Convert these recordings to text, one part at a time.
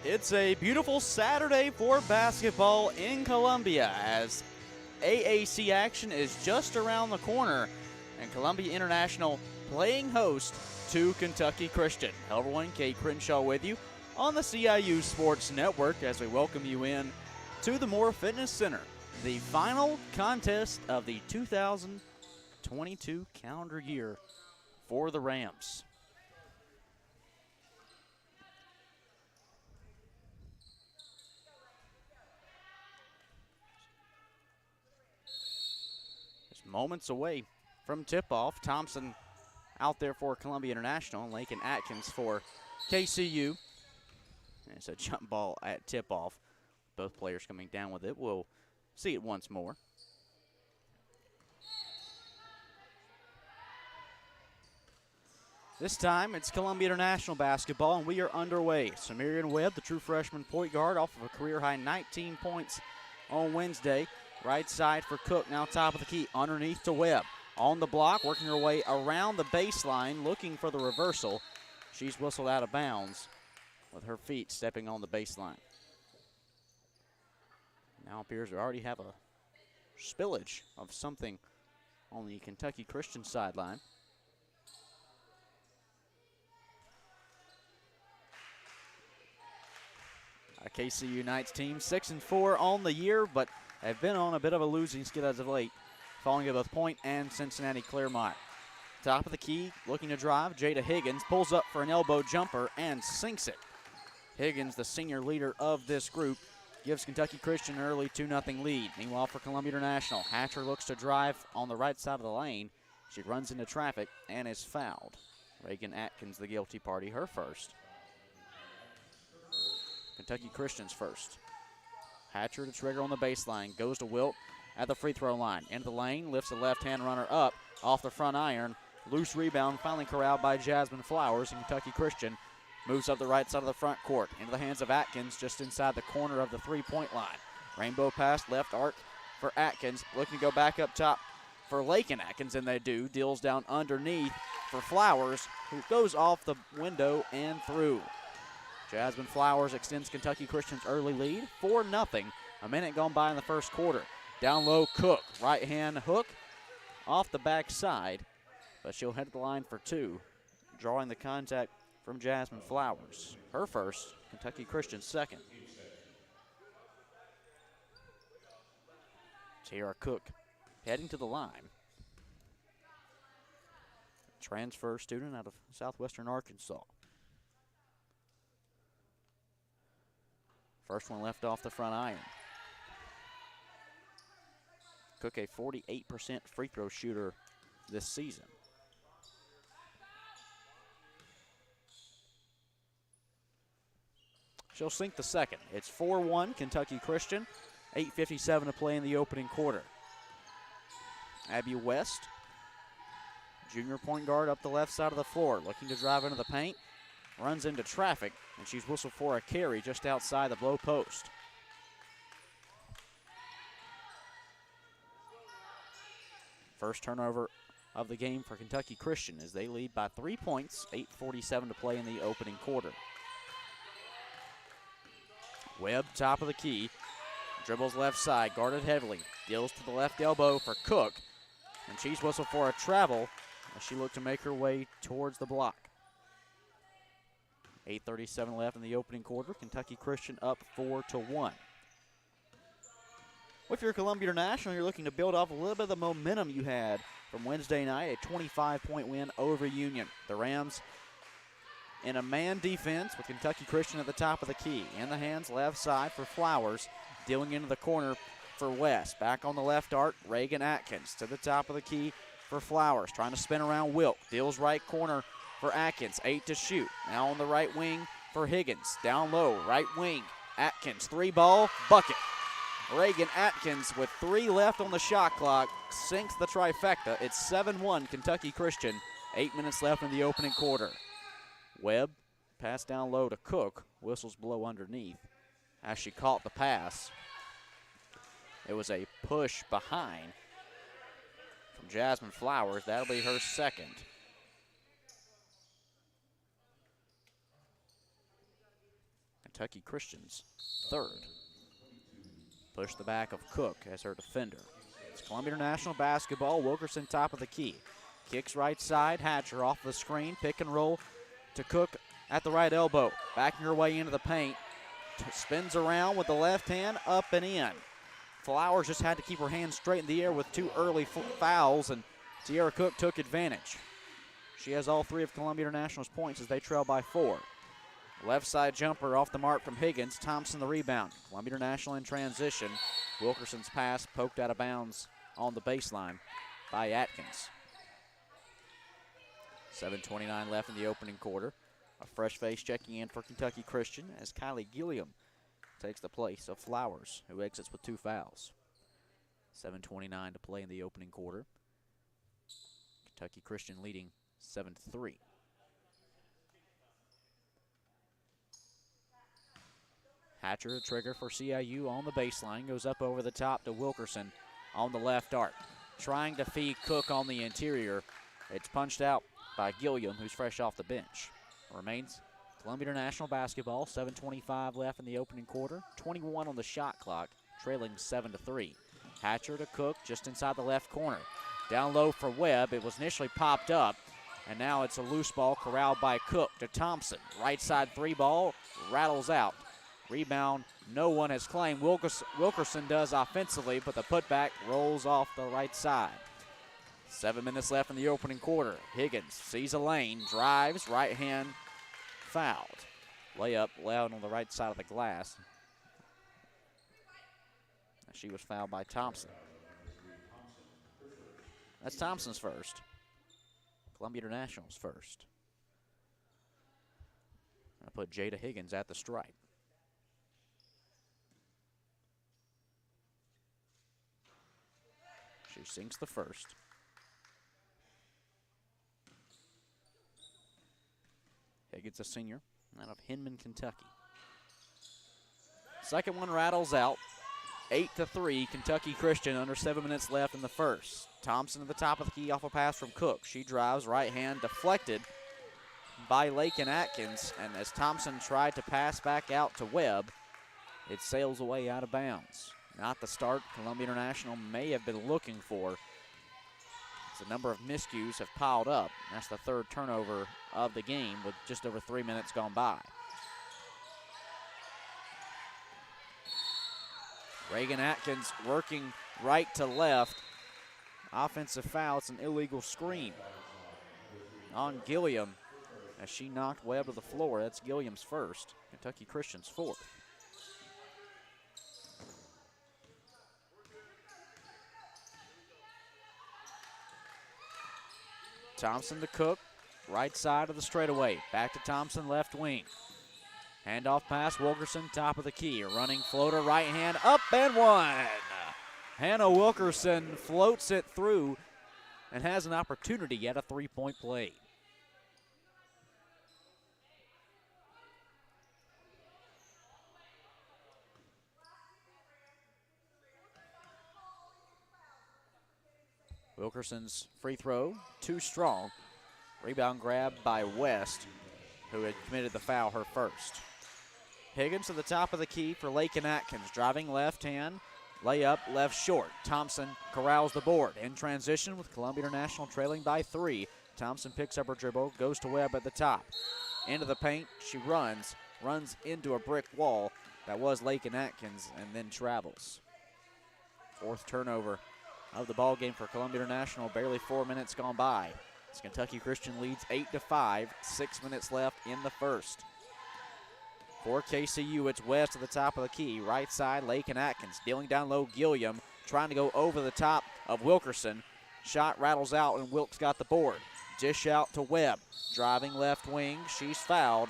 It's a beautiful Saturday for basketball in Columbia as AAC action is just around the corner and Columbia International playing host to Kentucky Christian. Everyone, Kate Crenshaw with you on the CIU Sports Network as we welcome you in to the Moore Fitness Center, the final contest of the 2022 calendar year for the Rams. Moments away from tip-off. Thompson out there for Columbia International. Lakin Atkins for KCU. And it's a jump ball at tip-off. Both players coming down with it. We'll see it once more. This time it's Columbia International basketball, and we are underway. Samarian Webb, the true freshman point guard, off of a career-high 19 points on Wednesday. Right side for Cook, now top of the key, underneath to Webb. On the block, working her way around the baseline, looking for the reversal. She's whistled out of bounds with her feet stepping on the baseline. Now appears we already have a spillage of something on the Kentucky Christian sideline. KCU Knights team 6-4 on the year, but have been on a bit of a losing skid as of late, falling to both Point and Cincinnati Claremont. Top of the key, looking to drive, Jada Higgins pulls up for an elbow jumper and sinks it. Higgins, the senior leader of this group, gives Kentucky Christian an early 2-0 lead. Meanwhile, for Columbia International, Hatcher looks to drive on the right side of the lane. She runs into traffic and is fouled. Reagan Atkins, the guilty party, her first. Kentucky Christian's first. Hatcher to trigger on the baseline, goes to Wilt at the free throw line. Into the lane, lifts the left-hand runner up off the front iron. Loose rebound, finally corralled by Jasmine Flowers, and Kentucky Christian moves up the right side of the front court. Into the hands of Atkins, just inside the corner of the three-point line. Rainbow pass, left arc for Atkins, looking to go back up top for Lakin Atkins, and they do. Deals down underneath for Flowers, who goes off the window and through. Jasmine Flowers extends Kentucky Christian's early lead, 4-0. A minute gone by in the first quarter. Down low, Cook, right-hand hook off the backside, but she'll head to the line for two, drawing the contact from Jasmine Flowers. Her first, Kentucky Christian's second. Tara Cook heading to the line. Transfer student out of southwestern Arkansas. First one left off the front iron. Cook, a 48% free throw shooter this season. She'll sink the second. It's 4-1 Kentucky Christian. 8:57 to play in the opening quarter. Abby West, junior point guard, up the left side of the floor, looking to drive into the paint. Runs into traffic, and she's whistled for a carry just outside the low post. First turnover of the game for Kentucky Christian as they lead by 3 points, 8:47 to play in the opening quarter. Webb, top of the key, dribbles left side, guarded heavily, deals to the left elbow for Cook, and she's whistled for a travel as she looked to make her way towards the block. 8:37 left in the opening quarter. Kentucky Christian up 4-1. If you're Columbia International, you're looking to build off a little bit of the momentum you had from Wednesday night, a 25-point win over Union. The Rams in a man defense with Kentucky Christian at the top of the key. In the hands left side for Flowers, dealing into the corner for West. Back on the left arc, Reagan Atkins to the top of the key for Flowers. Trying to spin around Wilk. Deals right corner for Atkins, 8 to shoot. Now on the right wing for Higgins. Down low, right wing. Atkins, three ball, bucket. Reagan Atkins with 3 left on the shot clock sinks the trifecta. It's 7-1 Kentucky Christian. 8 minutes left in the opening quarter. Webb, pass down low to Cook. Whistles blow underneath as she caught the pass. It was a push behind from Jasmine Flowers. That'll be her second. Kentucky Christian's third. Push the back of Cook as her defender. It's Columbia International basketball. Wilkerson top of the key. Kicks right side. Hatcher off the screen. Pick and roll to Cook at the right elbow. Backing her way into the paint. Spins around with the left hand, up and in. Flowers just had to keep her hands straight in the air with 2 early fouls, and Tierra Cook took advantage. She has all 3 of Columbia International's points as they trail by 4. Left side jumper off the mark from Higgins. Thompson the rebound. Columbia International in transition. Wilkerson's pass poked out of bounds on the baseline by Atkins. 7:29 left in the opening quarter. A fresh face checking in for Kentucky Christian as Kylie Gilliam takes the place of Flowers, who exits with 2 fouls. 7:29 to play in the opening quarter. Kentucky Christian leading 7-3. Hatcher, a trigger for CIU on the baseline, goes up over the top to Wilkerson on the left arc. Trying to feed Cook on the interior. It's punched out by Gilliam, who's fresh off the bench. Remains Columbia International basketball, 7:25 left in the opening quarter, 21 on the shot clock, trailing 7-3. Hatcher to Cook just inside the left corner. Down low for Webb. It was initially popped up, and now it's a loose ball corralled by Cook to Thompson. Right side 3 ball, rattles out. Rebound, no one has claimed. Wilkerson does offensively, but the putback rolls off the right side. 7 minutes left in the opening quarter. Higgins sees a lane, drives, right hand fouled. Layup loud on the right side of the glass. She was fouled by Thompson. That's Thompson's first. Columbia International's first. I put Jada Higgins at the stripe. She sinks the first. Higgins, a senior, out of Hinman, Kentucky. Second one rattles out. 8-3, Kentucky Christian, under 7 minutes left in the first. Thompson at the top of the key off a pass from Cook. She drives, right hand deflected by Lakin Atkins, and as Thompson tried to pass back out to Webb, it sails away out of bounds. Not the start Columbia International may have been looking for. The number of miscues have piled up. That's the 3rd turnover of the game with just over 3 minutes gone by. Reagan Atkins working right to left. Offensive foul. It's an illegal screen on Gilliam as she knocked Webb to the floor. That's Gilliam's first. Kentucky Christian's 4th. Thompson to Cook, right side of the straightaway. Back to Thompson, left wing. Handoff pass, Wilkerson, top of the key. Running floater, right hand, up and one. Hannah Wilkerson floats it through and has an opportunity at a 3-point play. Wilkerson's free throw, too strong. Rebound grab by West, who had committed the foul, her first. Higgins to the top of the key for Lakin Atkins. Driving left hand, layup left short. Thompson corrals the board. In transition with Columbia International trailing by 3. Thompson picks up her dribble, goes to Webb at the top. Into the paint, she runs into a brick wall. That was Lakin Atkins, and then travels. 4th turnover of the ball game for Columbia International. Barely 4 minutes gone by. As Kentucky Christian leads 8-5. 6 minutes left in the first. For KCU, it's West at the top of the key. Right side, Lakin Atkins. Dealing down low, Gilliam trying to go over the top of Wilkerson. Shot rattles out, and Wilkes got the board. Dish out to Webb. Driving left wing. She's fouled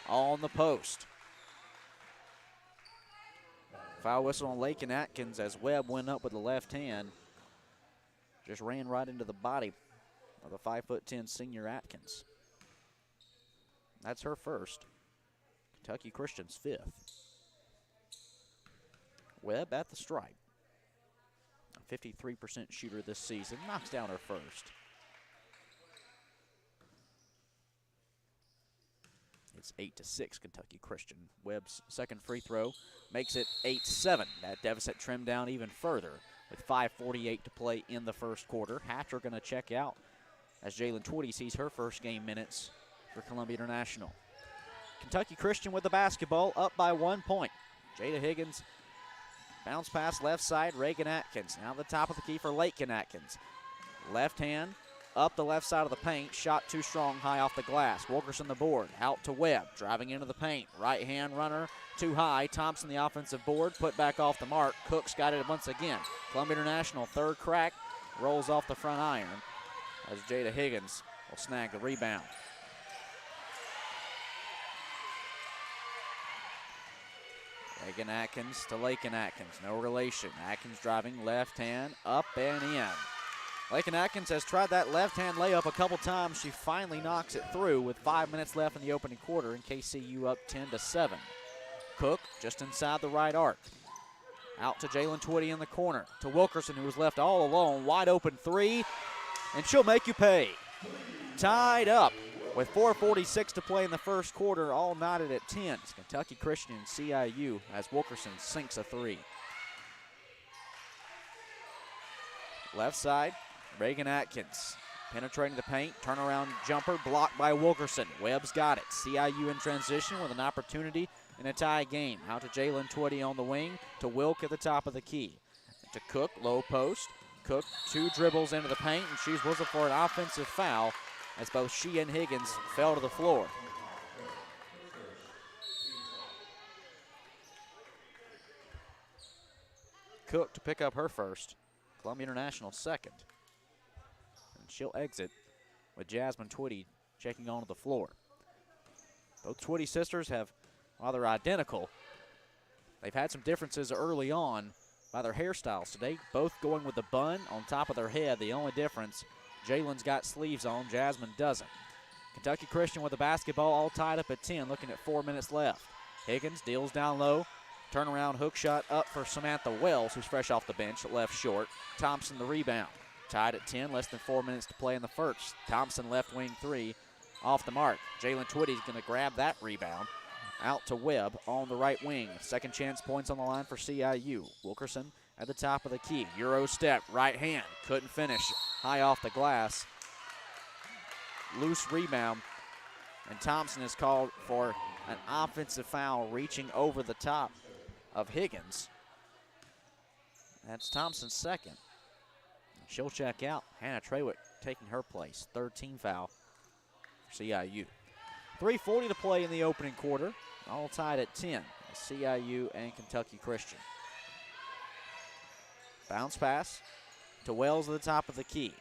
on the post. Foul whistle on Lakin Atkins as Webb went up with the left hand. Just ran right into the body of the 5'10" senior Atkins. That's her first. Kentucky Christian's 5th. Webb at the stripe. A 53% shooter this season. Knocks down her first. It's 8-6 Kentucky Christian. Webb's second free throw makes it 8-7. That deficit trimmed down even further with 5:48 to play in the first quarter. Hatcher going to check out as Jalen Twitty sees her first game minutes for Columbia International. Kentucky Christian with the basketball, up by 1 point. Jada Higgins, bounce pass left side, Reagan Atkins. Now the top of the key for Lakin Atkins. Left hand, up the left side of the paint, shot too strong, high off the glass. Wilkerson the board, out to Webb, driving into the paint. Right hand runner, too high. Thompson the offensive board, put back off the mark. Cook's got it once again. Columbia International, third crack, rolls off the front iron as Jada Higgins will snag the rebound. Reagan Atkins to Lakin Atkins, no relation. Atkins driving left hand, up and in. Lakin Atkins has tried that left-hand layup a couple times. She finally knocks it through with 5 minutes left in the opening quarter, and KCU up 10-7. Cook just inside the right arc. Out to Jalen Twitty in the corner. To Wilkerson, who was left all alone. Wide open three, and she'll make you pay. Tied up with 4:46 to play in the first quarter, all knotted at 10. It's Kentucky Christian and CIU as Wilkerson sinks a three. Left side, Reagan Atkins penetrating the paint, turnaround jumper blocked by Wilkerson. Webb's got it. CIU in transition with an opportunity in a tie game. Out to Jalen Twitty on the wing, to Wilk at the top of the key. To Cook, low post. Cook, two dribbles into the paint, and she's whistled for an offensive foul as both she and Higgins fell to the floor. Cook to pick up her first. Columbia International second. And she'll exit with Jasmine Twitty checking onto the floor. Both Twitty sisters have, while they're identical, they've had some differences early on by their hairstyles today. Both going with the bun on top of their head. The only difference, Jalen's got sleeves on, Jasmine doesn't. Kentucky Christian with the basketball, all tied up at 10, looking at 4 minutes left. Higgins deals down low. Turnaround hook shot up for Samantha Wells, who's fresh off the bench, left short. Thompson the rebound. Tied at 10, less than 4 minutes to play in the first. Thompson left wing three, off the mark. Jalen Twitty's going to grab that rebound. Out to Webb on the right wing. Second chance points on the line for CIU. Wilkerson at the top of the key. Euro step, right hand. Couldn't finish. High off the glass. Loose rebound. And Thompson is called for an offensive foul reaching over the top of Higgins. That's Thompson's second. She'll check out. Hannah Trawick taking her place. Third team foul for CIU. 3:40 to play in the opening quarter. All tied at 10. CIU and Kentucky Christian. Bounce pass to Wells at the top of the key.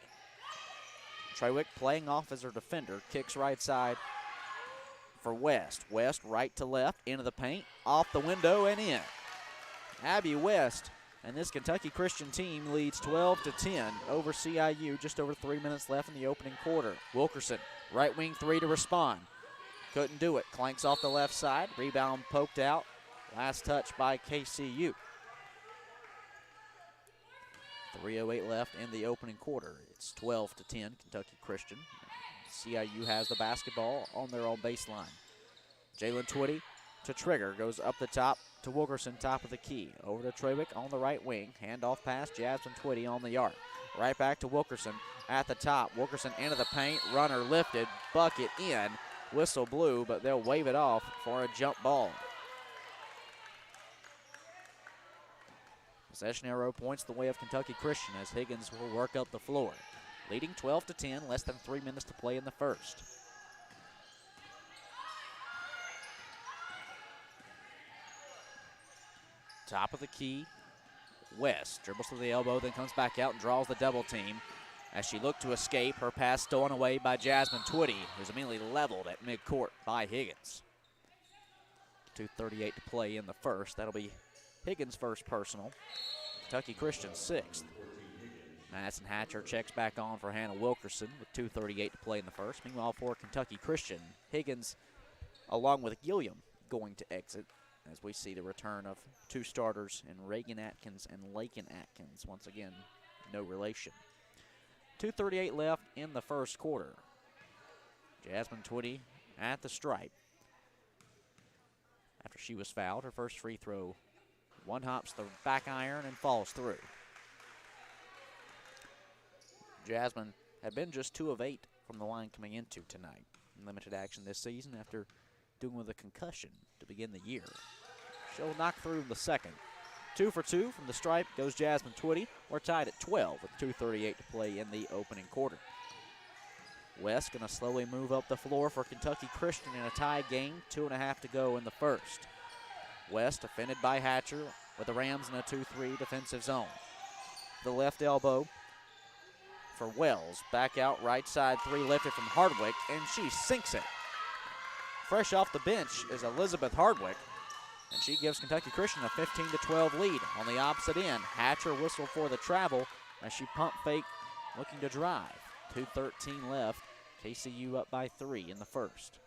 Trawick playing off as her defender. Kicks right side for West. West right to left, into the paint, off the window and in. Abby West and this Kentucky Christian team leads 12-10 over CIU. Just over 3 minutes left in the opening quarter. Wilkerson, right wing three to respond. Couldn't do it. Clanks off the left side. Rebound poked out. Last touch by KCU. 3:08 left in the opening quarter. It's 12-10 Kentucky Christian. CIU has the basketball on their own baseline. Jalen Twitty to Trigger. Goes up the top to Wilkerson, top of the key. Over to Trawick on the right wing. Handoff pass, Jasmine Twitty on the arc. Right back to Wilkerson at the top. Wilkerson into the paint. Runner lifted. Bucket in. Whistle blew, but they'll wave it off for a jump ball. Possession arrow points the way of Kentucky Christian as Higgins will work up the floor. Leading 12-10, less than 3 minutes to play in the first. Top of the key, West dribbles to the elbow, then comes back out and draws the double team. As she looked to escape, her pass stolen away by Jasmine Twitty, who's immediately leveled at midcourt by Higgins. 2:38 to play in the first. That'll be Higgins' first personal. Kentucky Christian sixth. Madison Hatcher checks back on for Hannah Wilkerson with 2:38 to play in the first. Meanwhile, for Kentucky Christian, Higgins, along with Gilliam, going to exit as we see the return of two starters in Reagan Atkins and Lakin Atkins. Once again, no relation. 2:38 left in the first quarter. Jasmine Twitty at the stripe. after she was fouled. Her first free throw, one hops the back iron and falls through. Jasmine had been just 2 of 8 from the line coming into tonight. Limited action this season after dealing with a concussion to begin the year. She'll knock through the second. 2 for 2 from the stripe goes Jasmine Twitty. We're tied at 12 with 2:38 to play in the opening quarter. West going to slowly move up the floor for Kentucky Christian in a tie game. 2.5 to go in the first. West defended by Hatcher with the Rams in a 2-3 defensive zone. The left elbow for Wells. Back out right side, 3 lifted from Hardwick, and she sinks it. Fresh off the bench is Elizabeth Hardwick, and she gives Kentucky Christian a 15-12 lead. On the opposite end, Hatcher whistled for the travel as she pump fake looking to drive. 2:13 left. KCU up by 3 in the first.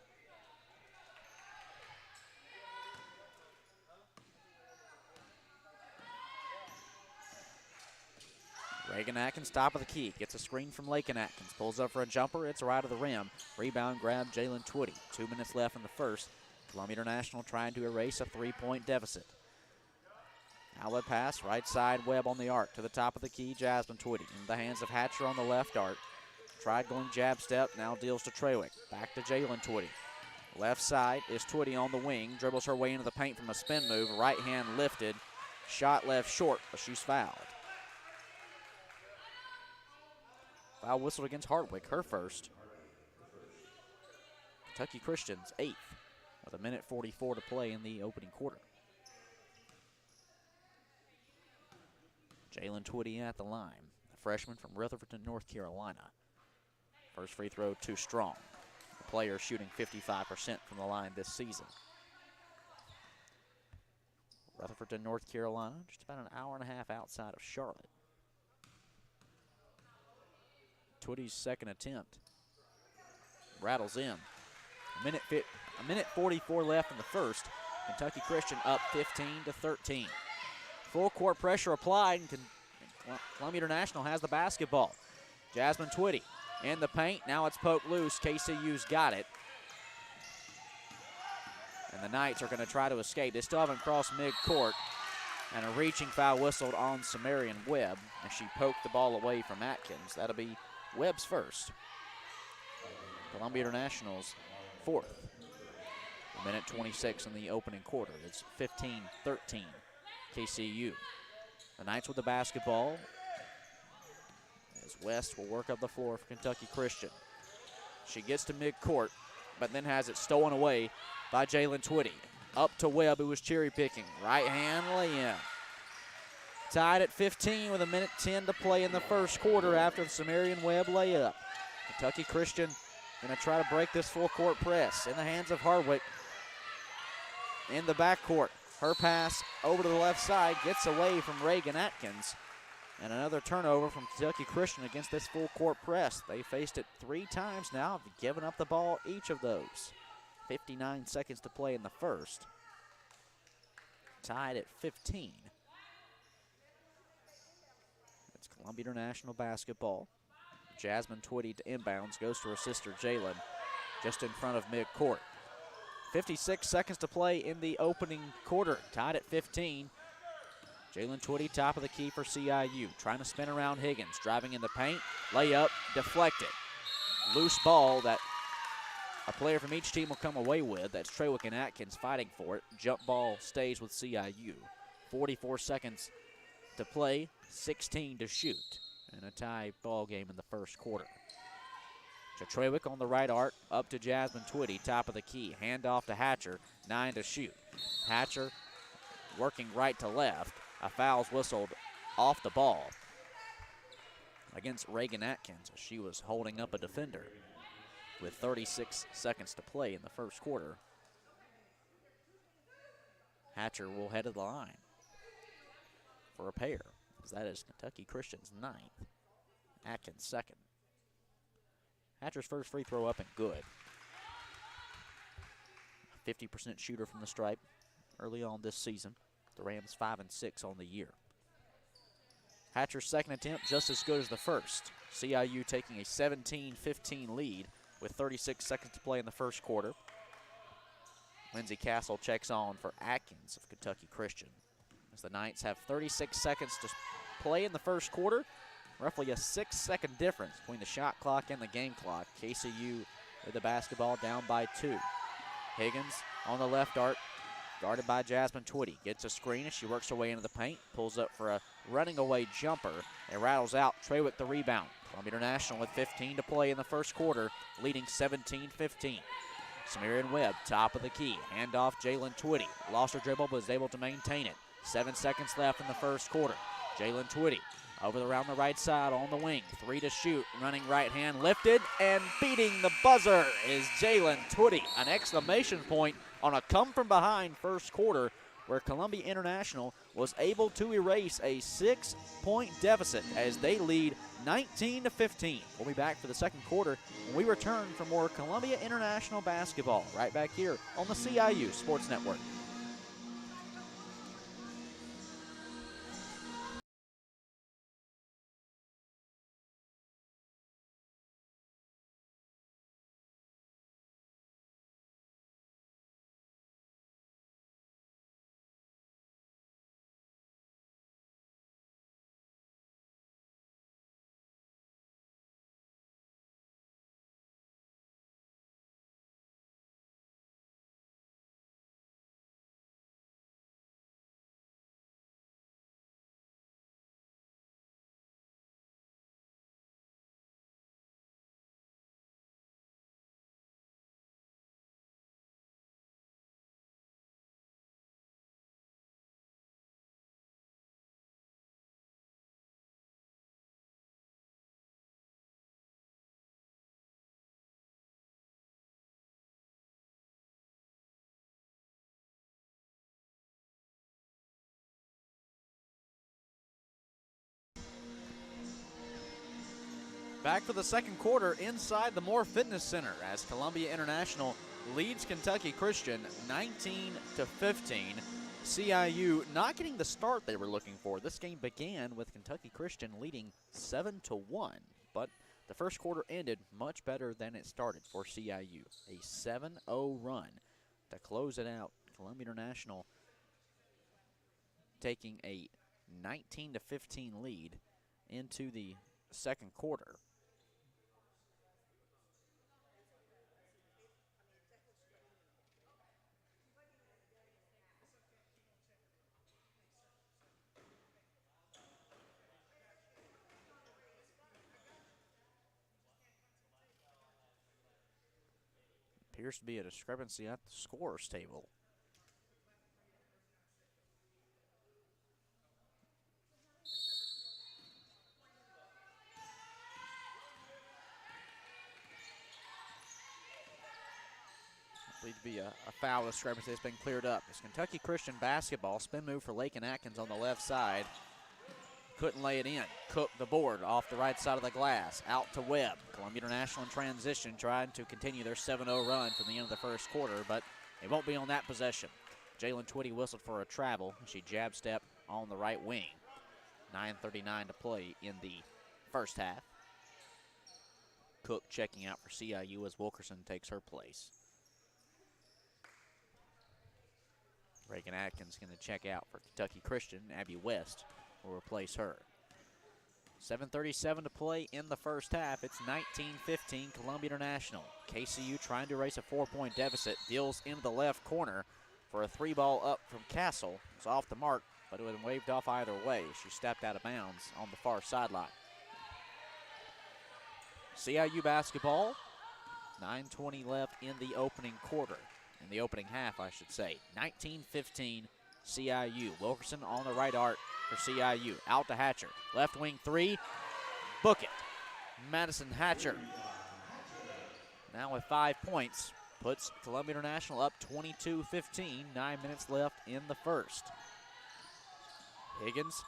Reagan Atkins, top of the key, gets a screen from Lakin Atkins, pulls up for a jumper, it's right of the rim. Rebound grab, Jalen Twitty. 2 minutes left in the first. Columbia International trying to erase a 3-point deficit. Outlet pass, right side, Webb on the arc. To the top of the key, Jasmine Twitty. In the hands of Hatcher on the left arc. Tried going jab step, now deals to Trawick. Back to Jalen Twitty. Left side is Twitty on the wing, dribbles her way into the paint from a spin move. Right hand lifted, shot left short, but she's fouled. Foul whistled against Hardwick, her first. Kentucky Christian's 8th with 1:44 to play in the opening quarter. Jalen Twitty at the line, a freshman from Rutherford, North Carolina. First free throw too strong. The player shooting 55% from the line this season. Rutherford, North Carolina, just about an hour and a half outside of Charlotte. Twitty's second attempt rattles in. A minute 44 left in the first. Kentucky Christian up 15-13. Full court pressure applied, and Columbia International has the basketball. Jasmine Twitty in the paint. Now it's poked loose. KCU's got it. And the Knights are going to try to escape. They still haven't crossed mid-court. And a reaching foul whistled on Sumerian Webb as she poked the ball away from Atkins. That'll be Webb's first. Columbia International's 4th. 1:26 in the opening quarter. It's 15-13 KCU. The Knights with the basketball as West will work up the floor for Kentucky Christian. She gets to midcourt, but then has it stolen away by Jalen Twitty. Up to Webb, who was cherry picking. Right hand lay-in. Tied at 15 with 1:10 to play in the first quarter after the Sumerian Webb layup. Kentucky Christian going to try to break this full court press in the hands of Hardwick. In the backcourt, her pass over to the left side gets away from Reagan Atkins. And another turnover from Kentucky Christian against this full court press. They faced it 3 times now, have given up the ball each of those. 59 seconds to play in the first. Tied at 15. It's Columbia International basketball. Jasmine Twitty to inbounds, goes to her sister Jalen, just in front of midcourt. 56 seconds to play in the opening quarter, tied at 15. Jalen Twitty, top of the key for CIU, trying to spin around Higgins, driving in the paint, layup, deflected. Loose ball that a player from each team will come away with. That's Trawick and Atkins fighting for it. Jump ball stays with CIU. 44 seconds to play, 16 to shoot. And a tie ball game in the first quarter. Trawick on the right arc, up to Jasmine Twitty, top of the key. Handoff to Hatcher, 9 to shoot. Hatcher working right to left. A foul's whistled off the ball against Reagan Atkins. She was holding up a defender with 36 seconds to play in the first quarter. Hatcher will head to the line for a pair, as that is Kentucky Christian's 9th, Atkins' 2nd. Hatcher's first free throw up and good. 50% shooter from the stripe early on this season. The Rams 5-6 on the year. Hatcher's second attempt just as good as the first. CIU taking a 17-15 lead with 36 seconds to play in the first quarter. Lindsey Castle checks on for Atkins of Kentucky Christian. As the Knights have 36 seconds to play in the first quarter, roughly a 6-second difference between the shot clock and the game clock. KCU with the basketball down by 2. Higgins on the left arc, guarded by Jasmine Twitty. Gets a screen as she works her way into the paint, pulls up for a running away jumper, and rattles out. Treywick the rebound. Columbia International with 15 to play in the first quarter, leading 17-15. Samarian Webb, top of the key. Handoff Jalen Twitty. Lost her dribble, but was able to maintain it. 7 seconds left in the first quarter. Jalen Twitty around the right side on the wing. 3 to shoot. Running right hand lifted and beating the buzzer is Jalen Twitty. An exclamation point on a come from behind first quarter where Columbia International was able to erase a 6-point deficit as they lead 19-15. We'll be back for the second quarter when we return for more Columbia International basketball right back here on the CIU Sports Network. Back for the second quarter inside the Moore Fitness Center as Columbia International leads Kentucky Christian 19-15. CIU not getting the start they were looking for. This game began with Kentucky Christian leading 7-1, but the first quarter ended much better than it started for CIU. A 7-0 run to close it out. Columbia International taking a 19-15 lead into the second quarter. Appears to be a discrepancy at the scorer's table. I believe to be a foul discrepancy that's been cleared up. It's Kentucky Christian basketball. Spin move for Lakin Atkins on the left side. Couldn't lay it in. Cook the board off the right side of the glass. Out to Webb. Columbia International in transition, trying to continue their 7-0 run from the end of the first quarter, but it won't be on that possession. Jalen Twitty whistled for a travel. She jab step on the right wing. 9:39 to play in the first half. Cook checking out for CIU as Wilkerson takes her place. Reagan Atkins going to check out for Kentucky Christian. Abby West will replace her. 7:37 to play in the first half. It's 19-15 Columbia International. KCU trying to erase a 4-point deficit. Deals into the left corner for a 3-ball up from Castle. It's off the mark, but it would have waved off either way. She stepped out of bounds on the far sideline. CIU basketball. 9:20 left in the opening quarter. In the opening half, I should say. 19-15 CIU. Wilkerson on the right arc for CIU. Out to Hatcher. Left wing 3. Book it. Madison Hatcher. Now with 5 points. Puts Columbia International up 22-15. 9 minutes left in the first. Higgins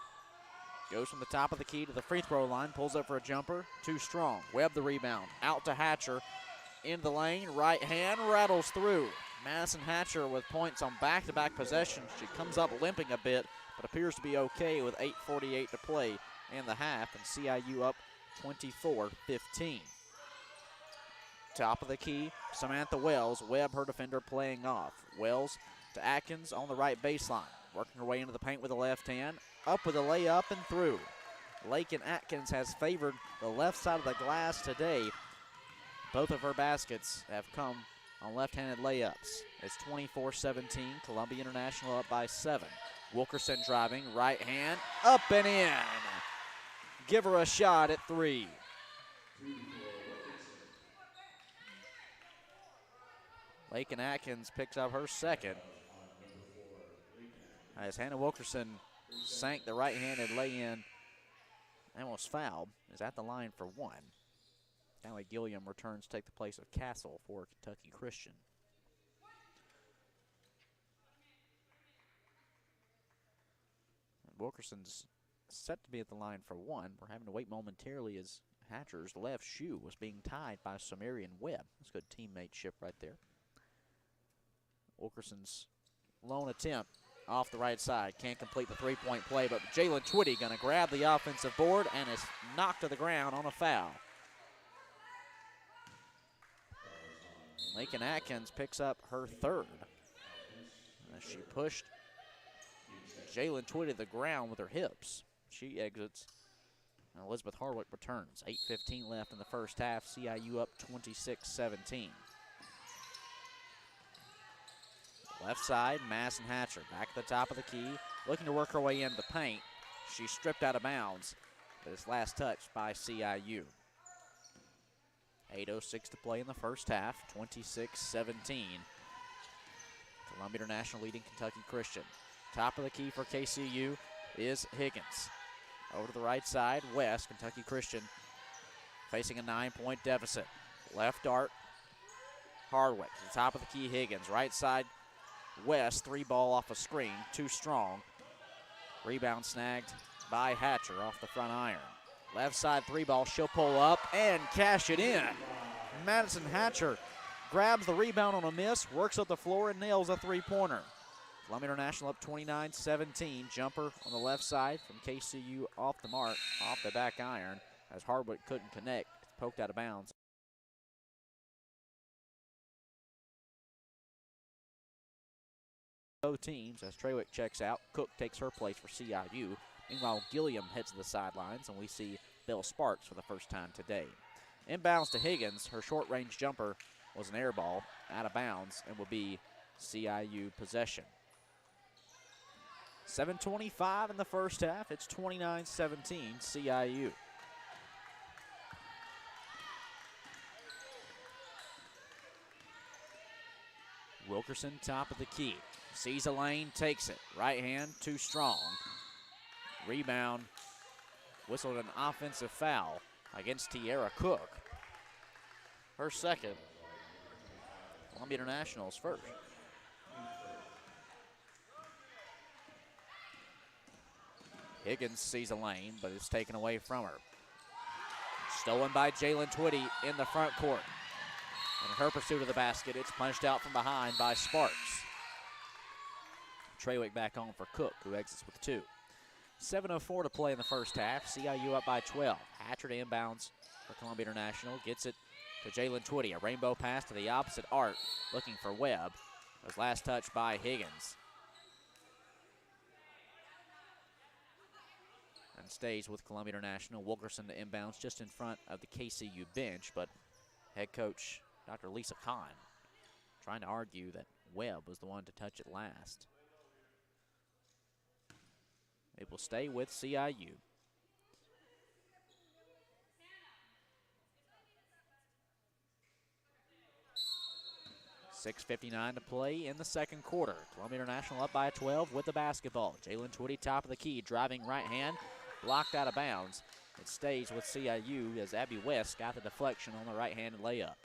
goes from the top of the key to the free throw line. Pulls up for a jumper. Too strong. Webb the rebound. Out to Hatcher. In the lane. Right hand. Rattles through. Madison Hatcher with points on back-to-back possessions. She comes up limping a bit, but appears to be okay with 8:48 to play in the half, and CIU up 24-15. top of the key, Samantha Wells. Webb, her defender, playing off. Wells to Atkins on the right baseline. Working her way into the paint with the left hand. Up with a layup and through. Lakin Atkins has favored the left side of the glass today. Both of her baskets have come on left-handed layups. It's 24-17. Columbia International up by 7. Wilkerson driving, right hand, up and in. Give her a shot at 3. Lakin Atkins picks up her second, as Hannah Wilkerson sank the right-handed lay-in and was fouled. Is at the line for 1. Callie Gilliam returns to take the place of Castle for Kentucky Christian. And Wilkerson's set to be at the line for 1. We're having to wait momentarily as Hatcher's left shoe was being tied by Sumerian Webb. That's good teammateship right there. Wilkerson's lone attempt off the right side. Can't complete the three-point play, but Jalen Twitty going to grab the offensive board and is knocked to the ground on a foul. Lakin Atkins picks up her third as she pushed Jalen Twitty to the ground with her hips. She exits. And Elizabeth Harwick returns. 8:15 left in the first half. CIU up 26-17. Left side, Madison Hatcher back at the top of the key, looking to work her way into the paint. She's stripped out of bounds, but it's last touched by CIU. 8:06 to play in the first half, 26-17. Columbia International leading Kentucky Christian. Top of the key for KCU is Higgins. Over to the right side, West, Kentucky Christian facing a 9-point deficit. Left dart, Hardwick. To the top of the key, Higgins. Right side, West, 3-ball off a screen, too strong. Rebound snagged by Hatcher off the front iron. Left side 3-ball, she'll pull up and cash it in. Madison Hatcher grabs the rebound on a miss, works up the floor and nails a 3-pointer. Columbia International up 29-17. Jumper on the left side from KCU off the mark, off the back iron, as Hardwick couldn't connect, poked out of bounds. Both teams as Trawick checks out. Cook takes her place for CIU. Meanwhile, Gilliam heads to the sidelines, and we see Bill Sparks for the first time today. Inbounds to Higgins. Her short-range jumper was an air ball, out of bounds, and will be CIU possession. 7:25 in the first half. It's 29-17 CIU. Wilkerson, top of the key. Sees a lane, takes it. Right hand, too strong. Rebound, whistled an offensive foul against Tiara Cook. Her second. Columbia International's first. Higgins sees a lane, but it's taken away from her. Stolen by Jalen Twitty in the front court. And in her pursuit of the basket, it's punched out from behind by Sparks. Trawick back on for Cook, who exits with 2. 7:04 to play in the first half. CIU up by 12. Hatcher to inbounds for Columbia International. Gets it to Jalen Twitty. A rainbow pass to the opposite arc, looking for Webb. It was last touched by Higgins. And stays with Columbia International. Wilkerson to inbounds just in front of the KCU bench, but head coach Dr. Lisa Kahn trying to argue that Webb was the one to touch it last. It will stay with CIU. .6:59 to play in the second quarter. Columbia International up by 12 with the basketball. Jalen Twitty, top of the key, driving right hand, blocked out of bounds. It stays with CIU as Abby West got the deflection on the right-handed layup.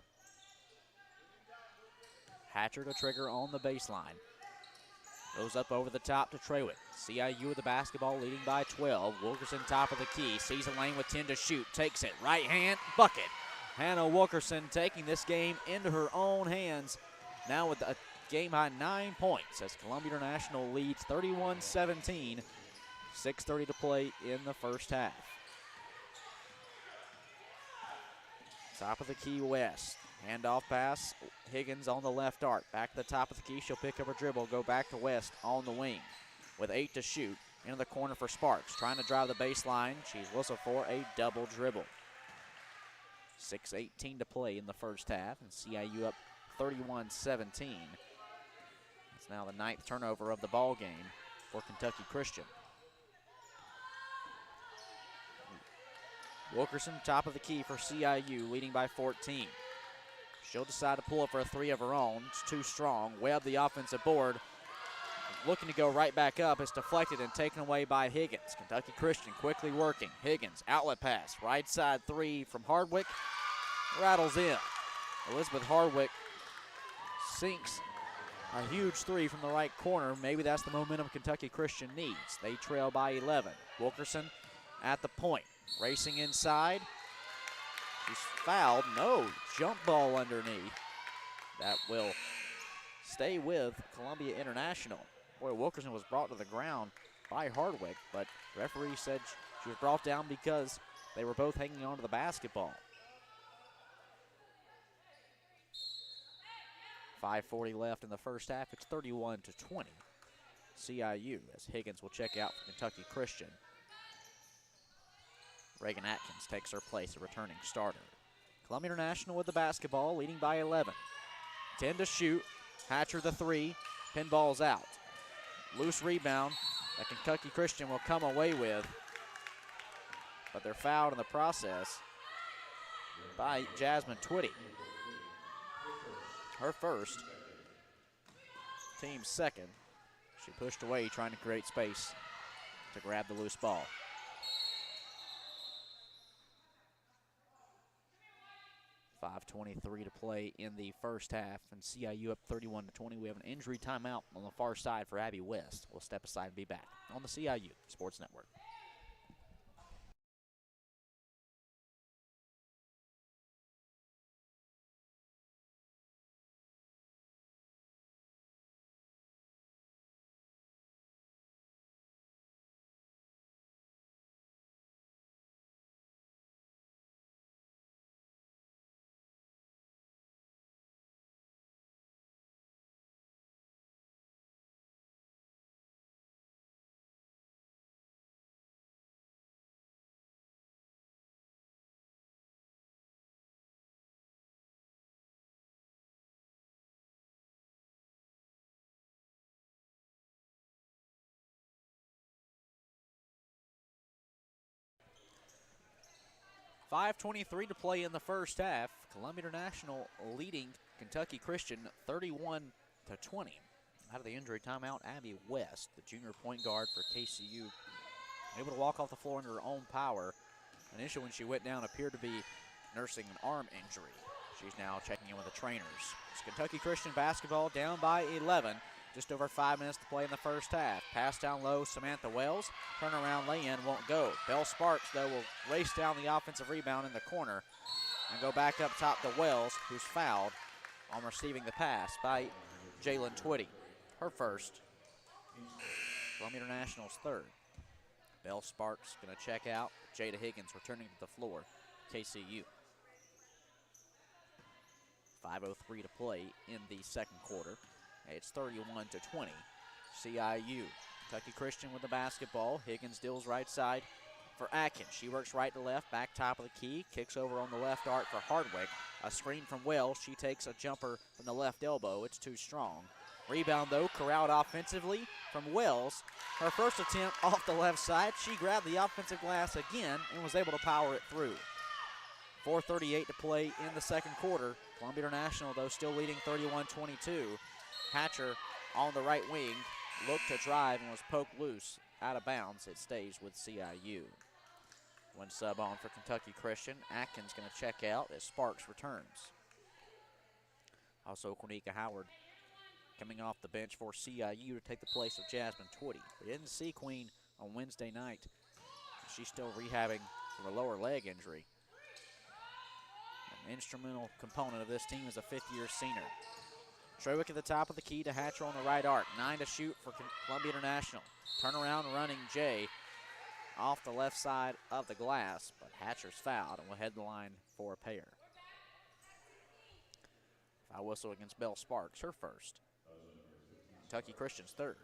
Hatcher to trigger on the baseline. Goes up over the top to Trawick. CIU with the basketball leading by 12. Wilkerson top of the key. Sees a lane with 10 to shoot. Takes it. Right hand. Bucket. Hannah Wilkerson taking this game into her own hands. Now with a game-high 9 points as Columbia International leads 31-17. 6:30 to play in the first half. Top of the key, West. Handoff pass, Higgins on the left arc. Back to the top of the key, she'll pick up her dribble, go back to West on the wing. With 8 to shoot, into the corner for Sparks. Trying to drive the baseline, she's whistled for a double dribble. 6:18 to play in the first half, and CIU up 31-17. It's now the 9th turnover of the ball game for Kentucky Christian. Wilkerson, top of the key for CIU, leading by 14. She'll decide to pull it for a 3 of her own. It's too strong. Webb, the offensive board, looking to go right back up. It's deflected and taken away by Higgins. Kentucky Christian quickly working. Higgins, outlet pass, right side 3 from Hardwick, rattles in. Elizabeth Hardwick sinks a huge 3 from the right corner. Maybe that's the momentum Kentucky Christian needs. They trail by 11. Wilkerson at the point, racing inside. She's fouled. No, jump ball underneath. That will stay with Columbia International. Boy, Wilkerson was brought to the ground by Hardwick, but the referee said she was brought down because they were both hanging onto the basketball. 5:40 left in the first half. It's 31-20. CIU as Higgins will check out for Kentucky Christian. Reagan Atkins takes her place, a returning starter. Columbia International with the basketball, leading by 11. 10 to shoot. Hatcher the 3. Pinball's out. Loose rebound that Kentucky Christian will come away with, but they're fouled in the process by Jasmine Twitty. Her first, team's second. She pushed away trying to create space to grab the loose ball. .5:23 to play in the first half, and CIU up 31-20. We have an injury timeout on the far side for Abby West. We'll step aside and be back on the CIU Sports Network. .5:23 to play in the first half. Columbia International leading Kentucky Christian 31-20. Out of the injury timeout, Abby West, the junior point guard for KCU, able to walk off the floor under her own power. Initially, when she went down, appeared to be nursing an arm injury. She's now checking in with the trainers. It's Kentucky Christian basketball down by 11. Just over 5 minutes to play in the first half. Pass down low, Samantha Wells. Turnaround lay-in won't go. Belle Sparks, though, will race down the offensive rebound in the corner and go back up top to Wells, who's fouled on receiving the pass by Jalen Twitty. Her first. Columbia International's third. Belle Sparks going to check out. Jada Higgins returning to the floor. KCU. 5:03 to play in the second quarter. It's 31-20. CIU. Kentucky Christian with the basketball. Higgins deals right side for Atkins. She works right to left, back top of the key. Kicks over on the left arc for Hardwick. A screen from Wells. She takes a jumper from the left elbow. It's too strong. Rebound, though, corralled offensively from Wells. Her first attempt off the left side. She grabbed the offensive glass again and was able to power it through. 4:38 to play in the second quarter. Columbia International, though, still leading 31-22. Hatcher on the right wing looked to drive and was poked loose out of bounds. It stays with CIU. One sub on for Kentucky Christian. Atkins going to check out as Sparks returns. Also, Quanika Howard coming off the bench for CIU to take the place of Jasmine Twitty. We didn't see Queen on Wednesday night. She's still rehabbing from a lower leg injury. An instrumental component of this team is a fifth-year senior. Trewick at the top of the key to Hatcher on the right arc. 9 to shoot for Columbia International. Turnaround running Jay off the left side of the glass, but Hatcher's fouled and will head the line for a pair. High whistle against Bell Sparks, her first. Kentucky Christian's third.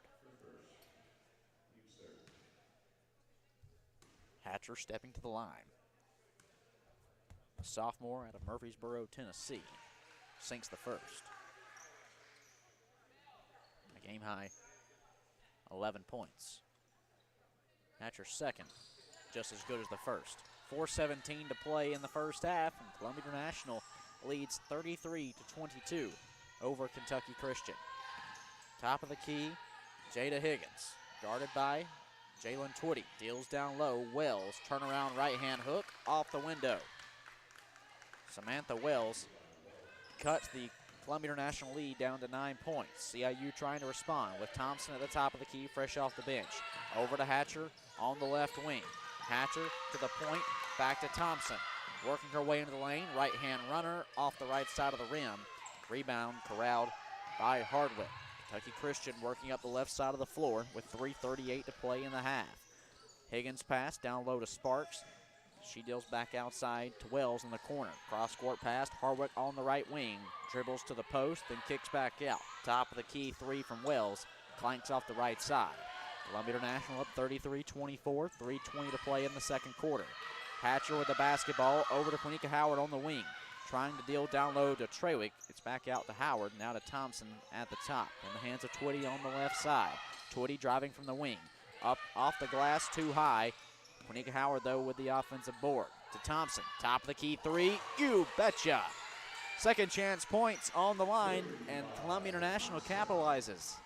Hatcher stepping to the line. A sophomore out of Murfreesboro, Tennessee, sinks the first. A game high 11 points. Hatcher's second, just as good as the first. 4:17 to play in the first half, and Columbia International leads 33-22 over Kentucky Christian. Top of the key, Jada Higgins, guarded by Jalen Twitty. Deals down low, Wells, turnaround right-hand hook, off the window. Samantha Wells cuts the Columbia International lead down to 9 points. CIU trying to respond with Thompson at the top of the key, fresh off the bench. Over to Hatcher on the left wing. Hatcher to the point, back to Thompson. Working her way into the lane, right-hand runner off the right side of the rim. Rebound corralled by Hardwick. Kentucky Christian working up the left side of the floor with 3:38 to play in the half. Higgins pass down low to Sparks. She deals back outside to Wells in the corner. Cross-court pass, Hardwick on the right wing. Dribbles to the post, then kicks back out. Top of the key, three from Wells. Clanks off the right side. Columbia International up 33-24, 3:20 to play in the second quarter. Hatcher with the basketball, over to Quenica Howard on the wing. Trying to deal down low to Trewick. It's back out to Howard, now to Thompson at the top. In the hands of Twitty on the left side. Twitty driving from the wing. Up off the glass, too high. Quenica Howard, though, with the offensive board. To Thompson, top of the key three. You betcha. Second chance points on the line, and Columbia International capitalizes.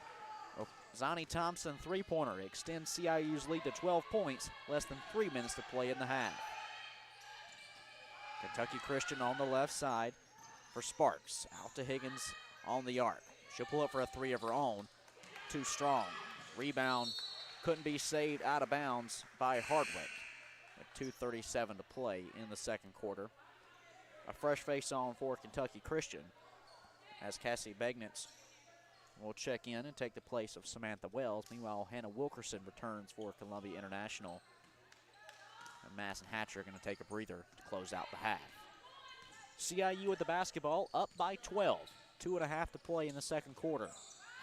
Zani Thompson three-pointer extends CIU's lead to 12 points, less than 3 minutes to play in the half. Kentucky Christian on the left side for Sparks. Out to Higgins on the arc. She'll pull up for a three of her own. Too strong. Rebound couldn't be saved out of bounds by Hardwick. With 2:37 to play in the second quarter. A fresh face on for Kentucky Christian as Cassie Begnitz will check in and take the place of Samantha Wells. Meanwhile, Hannah Wilkerson returns for Columbia International. And Mass and Hatcher are going to take a breather to close out the half. CIU with the basketball, up by 12. 2.5 to play in the second quarter.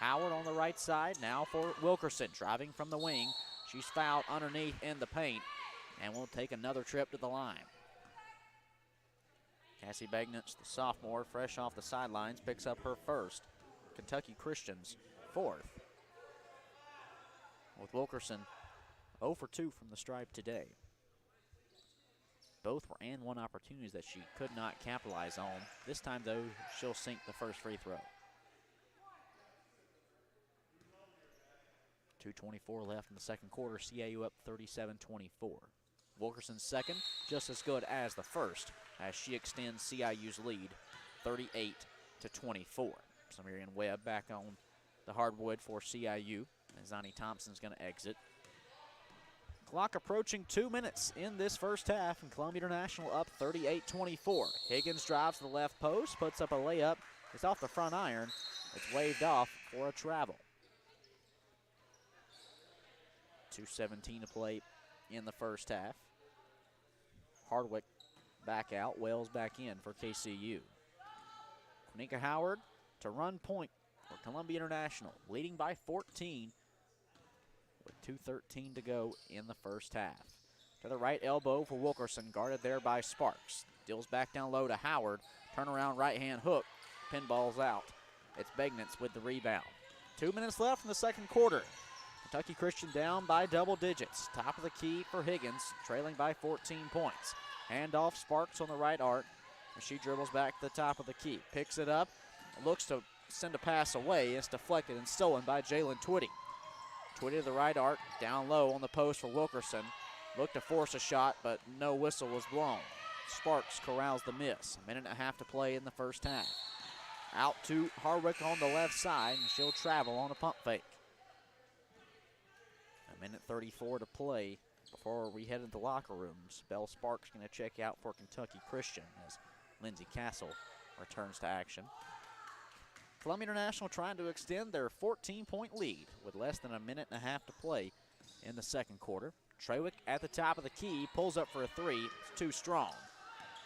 Howard on the right side, now for Wilkerson, driving from the wing. She's fouled underneath in the paint, and will take another trip to the line. Cassie Begnitz, the sophomore, fresh off the sidelines, picks up her first. Kentucky Christian's fourth. With Wilkerson 0 for 2 from the stripe today. Both were and one opportunities that she could not capitalize on. This time, though, she'll sink the first free throw. 2:24 left in the second quarter. CIU up 37-24. Wilkerson's second, just as good as the first, as she extends CIU's lead 38-24. Samarian Webb back on the hardwood for CIU. And Zani Thompson's going to exit. Clock approaching 2 minutes in this first half, and Columbia International up 38-24. Higgins drives to the left post, puts up a layup. It's off the front iron. It's waved off for a travel. 2:17 to play in the first half. Hardwick back out, Wells back in for KCU. Quenica Howard to run point for Columbia International, leading by 14 with 2:13 to go in the first half. To the right elbow for Wilkerson, guarded there by Sparks. Deals back down low to Howard. Turnaround right-hand hook. Pinball's out. It's Begnitz with the rebound. 2 minutes left in the second quarter. Kentucky Christian down by double digits. Top of the key for Higgins, trailing by 14 points. Handoff, Sparks on the right arc. And she dribbles back to the top of the key. Picks it up, looks to send a pass away. It's deflected and stolen by Jalen Twitty. Twitty to the right arc, down low on the post for Wilkerson. Looked to force a shot, but no whistle was blown. Sparks corrals the miss. 1.5 to play in the first half. Out to Hardwick on the left side, and she'll travel on a pump fake. 1:34 to play before we head into the locker rooms. Bell Sparks going to check out for Kentucky Christian as Lindsey Castle returns to action. Columbia International trying to extend their 14-point lead with less than 1.5 to play in the second quarter. Trewick at the top of the key, pulls up for a three. It's too strong.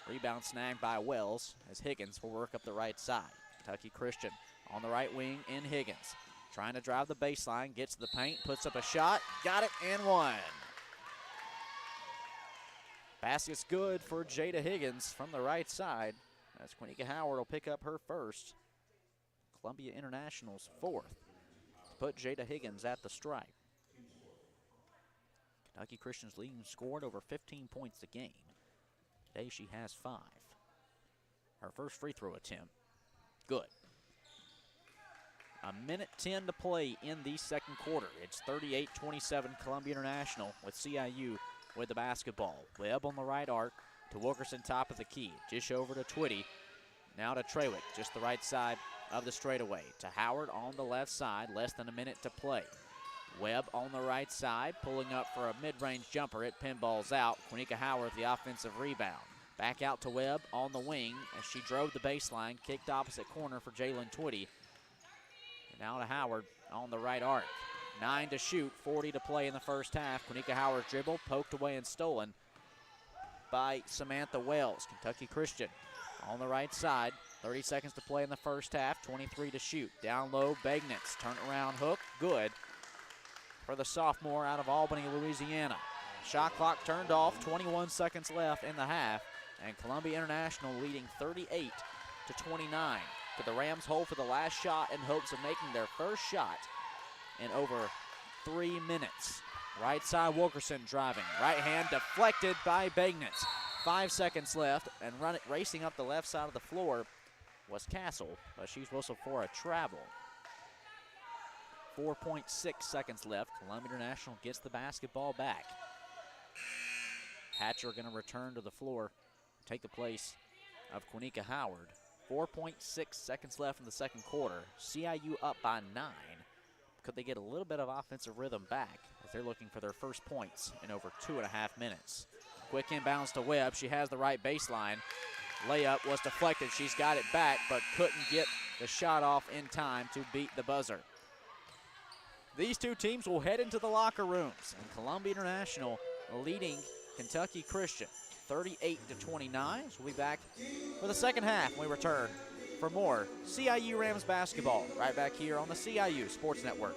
Rebound snagged by Wells as Higgins will work up the right side. Kentucky Christian on the right wing in Higgins. Trying to drive the baseline, gets to the paint, puts up a shot, got it, and one. Basket's good for Jada Higgins from the right side, as Quinnica Howard will pick up her first. Columbia International's fourth to put Jada Higgins at the stripe. Kentucky Christian's leading scored over 15 points a game. Today she has 5. Her first free throw attempt, good. A minute 10 to play in the second quarter. It's 38-27 Columbia International with CIU with the basketball. Webb on the right arc to Wilkerson, top of the key. Dish over to Twitty. Now to Trawick, just the right side of the straightaway. To Howard on the left side, less than a minute to play. Webb on the right side, pulling up for a mid-range jumper. It pinballs out. Quinnica Howard, the offensive rebound. Back out to Webb on the wing as she drove the baseline, kicked opposite corner for Jalen Twitty. And now to Howard on the right arc. 9 to shoot, 40 to play in the first half. Quinnica Howard dribble, poked away and stolen by Samantha Wells. Kentucky Christian on the right side. 30 seconds to play in the first half, 23 to shoot. Down low, Bagnitz, turn around hook, good for the sophomore out of Albany, Louisiana. Shot clock turned off, 21 seconds left in the half, and Columbia International leading 38-29. To the Rams' hole for the last shot in hopes of making their first shot in over 3 minutes. Right side, Wilkerson driving. Right hand deflected by Bagnitz. 5 seconds left, and racing up the left side of the floor was Castle, but she's whistled for a travel. 4.6 seconds left. Columbia International gets the basketball back. Hatcher going to return to the floor, take the place of Quinnica Howard. 4.6 seconds left in the second quarter. CIU up by 9. Could they get a little bit of offensive rhythm back as they're looking for their first points in over 2.5 minutes? Quick inbounds to Webb. She has the right baseline. Layup was deflected. She's got it back, but couldn't get the shot off in time to beat the buzzer. These two teams will head into the locker rooms, and Columbia International leading Kentucky Christian 38-29. So we'll be back for the second half when we return for more CIU Rams basketball right back here on the CIU Sports Network.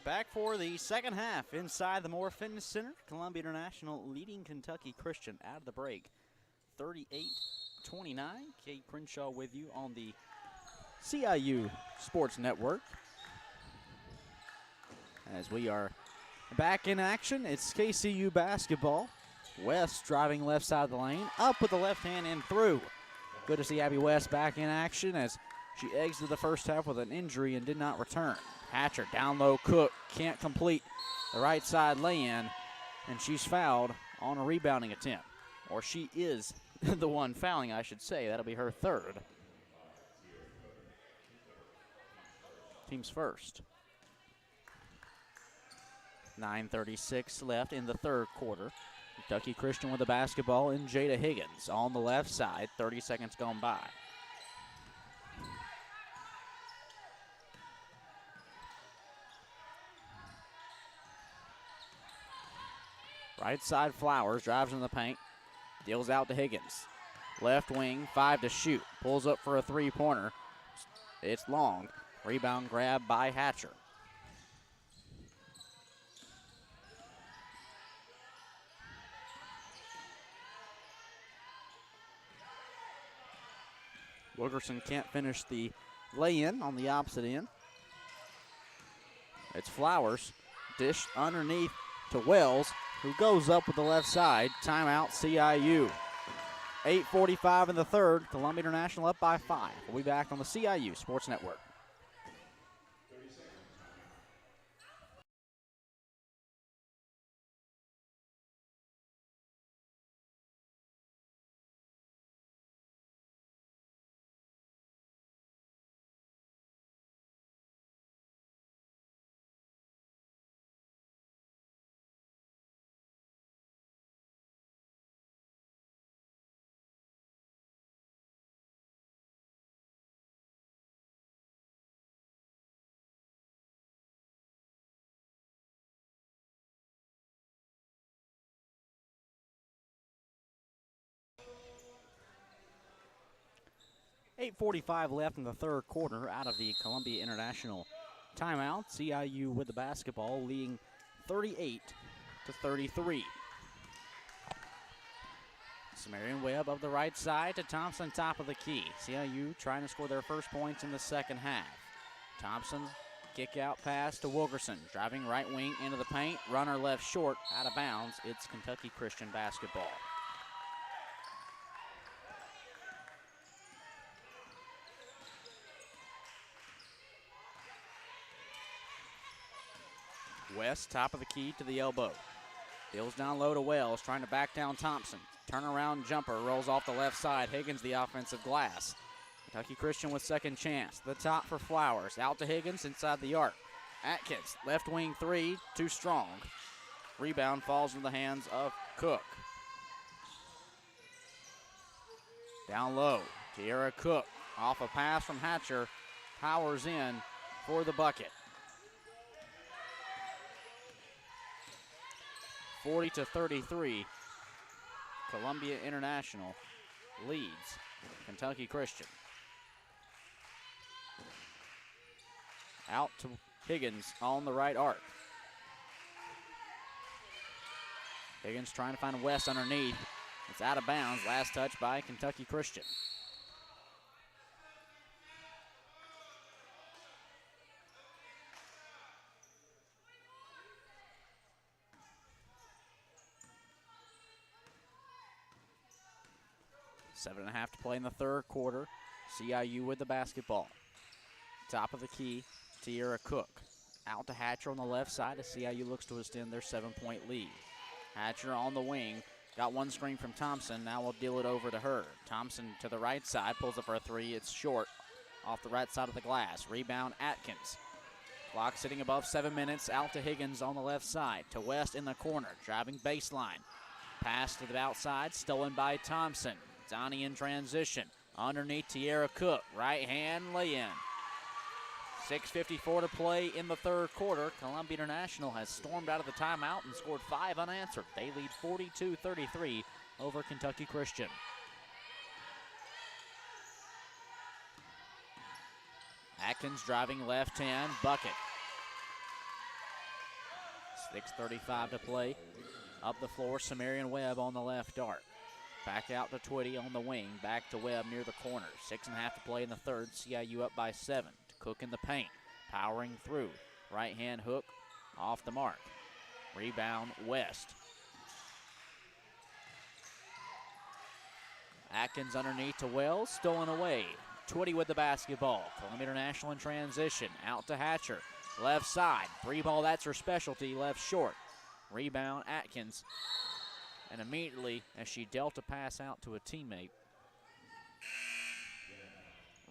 Back for the second half inside the Moore Fitness Center. Columbia International leading Kentucky Christian out of the break, 38-29. Kate Crenshaw with you on the CIU Sports Network. As we are back in action, it's KCU basketball. West driving left side of the lane, up with the left hand and through. Good to see Abby West back in action as she exited the first half with an injury and did not return. Hatcher down low, Cook can't complete the right side lay-in, and she's fouled on a rebounding attempt. Or she is the one fouling, I should say. That'll be her third. Team's first. 9:36 left in the third quarter. Kentucky Christian with the basketball and Jada Higgins on the left side. 30 seconds gone by. Right side Flowers drives in the paint. Deals out to Higgins. Left wing, 5 to shoot. Pulls up for a three-pointer. It's long. Rebound grab by Hatcher. Wilkerson can't finish the lay-in on the opposite end. It's Flowers. Dish underneath to Wells, who goes up with the left side. Timeout, CIU. 8:45 in the third. Columbia International up by 5. We'll be back on the CIU Sports Network. .45 left in the third quarter out of the Columbia International timeout. CIU with the basketball, leading 38-33. Samarian Webb of the right side to Thompson, top of the key. CIU trying to score their first points in the second half. Thompson, kick out pass to Wilkerson. Driving right wing into the paint. Runner left short, out of bounds. It's Kentucky Christian basketball. West, top of the key to the elbow. Deals down low to Wells, trying to back down Thompson. Turnaround jumper, rolls off the left side. Higgins, the offensive glass. Kentucky Christian with second chance. The top for Flowers. Out to Higgins, inside the arc. Atkins, left wing three, too strong. Rebound falls in the hands of Cook. Down low, Tierra Cook. Off a pass from Hatcher. Powers in for the bucket. 40-33, Columbia International leads Kentucky Christian. Out to Higgins on the right arc. Higgins trying to find West underneath. It's out of bounds. Last touch by Kentucky Christian. Seven and a half to play in the third quarter. CIU with the basketball. Top of the key, Tierra Cook. Out to Hatcher on the left side as CIU looks to extend their 7-point lead. Hatcher on the wing. Got one screen from Thompson. Now we'll deal it over to her. Thompson to the right side. Pulls up for a three. It's short. Off the right side of the glass. Rebound Atkins. Clock sitting above 7 minutes. Out to Higgins on the left side. To West in the corner. Driving baseline. Pass to the outside. Stolen by Thompson. Donnie in transition. Underneath Tierra Cook. Right hand lay-in. 6:54 to play in the third quarter. Columbia International has stormed out of the timeout and scored 5 unanswered. They lead 42-33 over Kentucky Christian. Atkins driving left hand. Bucket. 6:35 to play. Up the floor, Samarian Webb on the left arc. Back out to Twitty on the wing. Back to Webb near the corner. 6.5 to play in the third. CIU up by 7. To Cook in the paint. Powering through. Right-hand hook off the mark. Rebound, West. Atkins underneath to Wells. Stolen away. Twitty with the basketball. Columbia International in transition. Out to Hatcher. Left side. 3-ball, that's her specialty. Left short. Rebound, Atkins. And immediately, as she dealt a pass out to a teammate,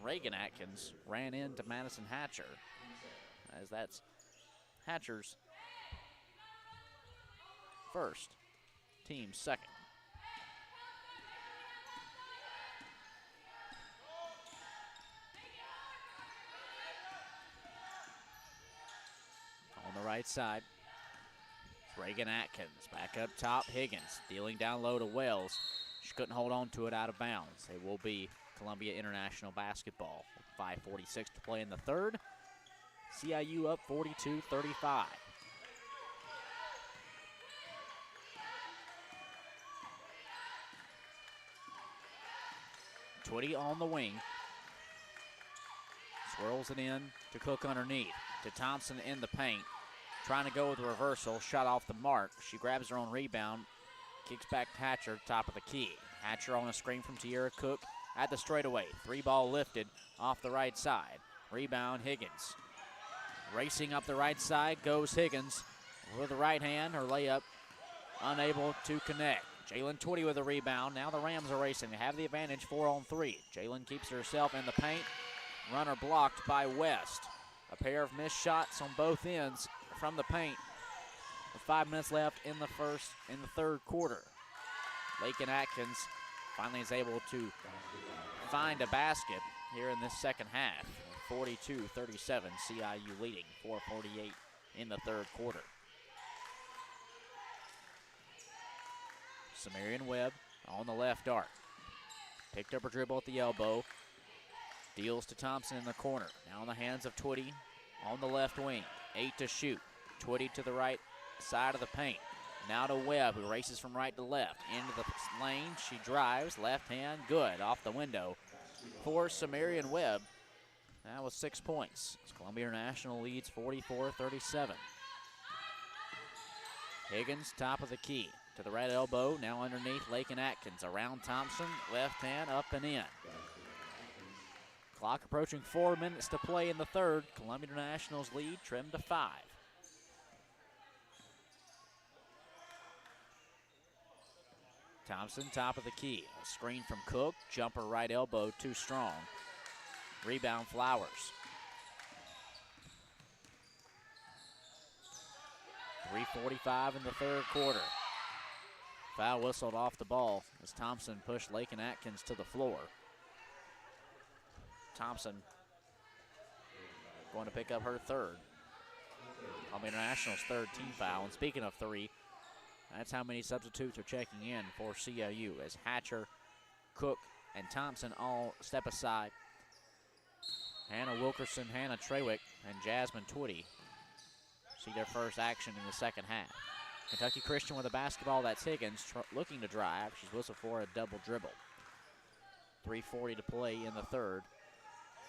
Reagan Atkins ran into Madison Hatcher, as that's Hatcher's first, team's second. On the right side, Reagan Atkins back up top. Higgins dealing down low to Wells. She couldn't hold on to it, out of bounds. It will be Columbia International basketball. 5:46 to play in the third. CIU up 42-35. Twitty on the wing. Swirls it in to Cook underneath. To Thompson in the paint. Trying to go with a reversal, shot off the mark. She grabs her own rebound, kicks back to Hatcher, top of the key. Hatcher on a screen from Tierra Cook at the straightaway. 3-ball lifted off the right side. Rebound, Higgins. Racing up the right side goes Higgins with the right hand. Her layup unable to connect. Jalen Twitty with a rebound. Now the Rams are racing. They have the advantage 4-on-3. Jalen keeps herself in the paint. Runner blocked by West. A pair of missed shots on both ends from the paint with 5 minutes left in the third quarter. Lakin Atkins finally is able to find a basket here in this second half. 42-37, CIU leading, 4:48 in the third quarter. Samarian Webb on the left arc. Picked up her dribble at the elbow. Deals to Thompson in the corner. Now in the hands of Twitty on the left wing. 8 to shoot. Twitty to the right side of the paint. Now to Webb, who races from right to left. Into the lane, she drives. Left hand, good. Off the window for Samarian Webb. That was 6 points. Columbia International leads 44-37. Higgins, top of the key. To the right elbow, now underneath Lakin Atkins. Around Thompson, left hand, up and in. Clock approaching 4 minutes to play in the third. Columbia International's lead trimmed to 5. Thompson, top of the key. A screen from Cook. Jumper right elbow, too strong. Rebound, Flowers. 3:45 in the third quarter. Foul whistled off the ball as Thompson pushed Lakin Atkins to the floor. Thompson going to pick up her third. Columbia International's third team foul. And speaking of three, that's how many substitutes are checking in for CIU as Hatcher, Cook, and Thompson all step aside. Hannah Wilkerson, Hannah Trawick, and Jasmine Twitty see their first action in the second half. Kentucky Christian with a basketball. That's Higgins looking to drive. She's whistled for a double dribble. 3:40 to play in the third.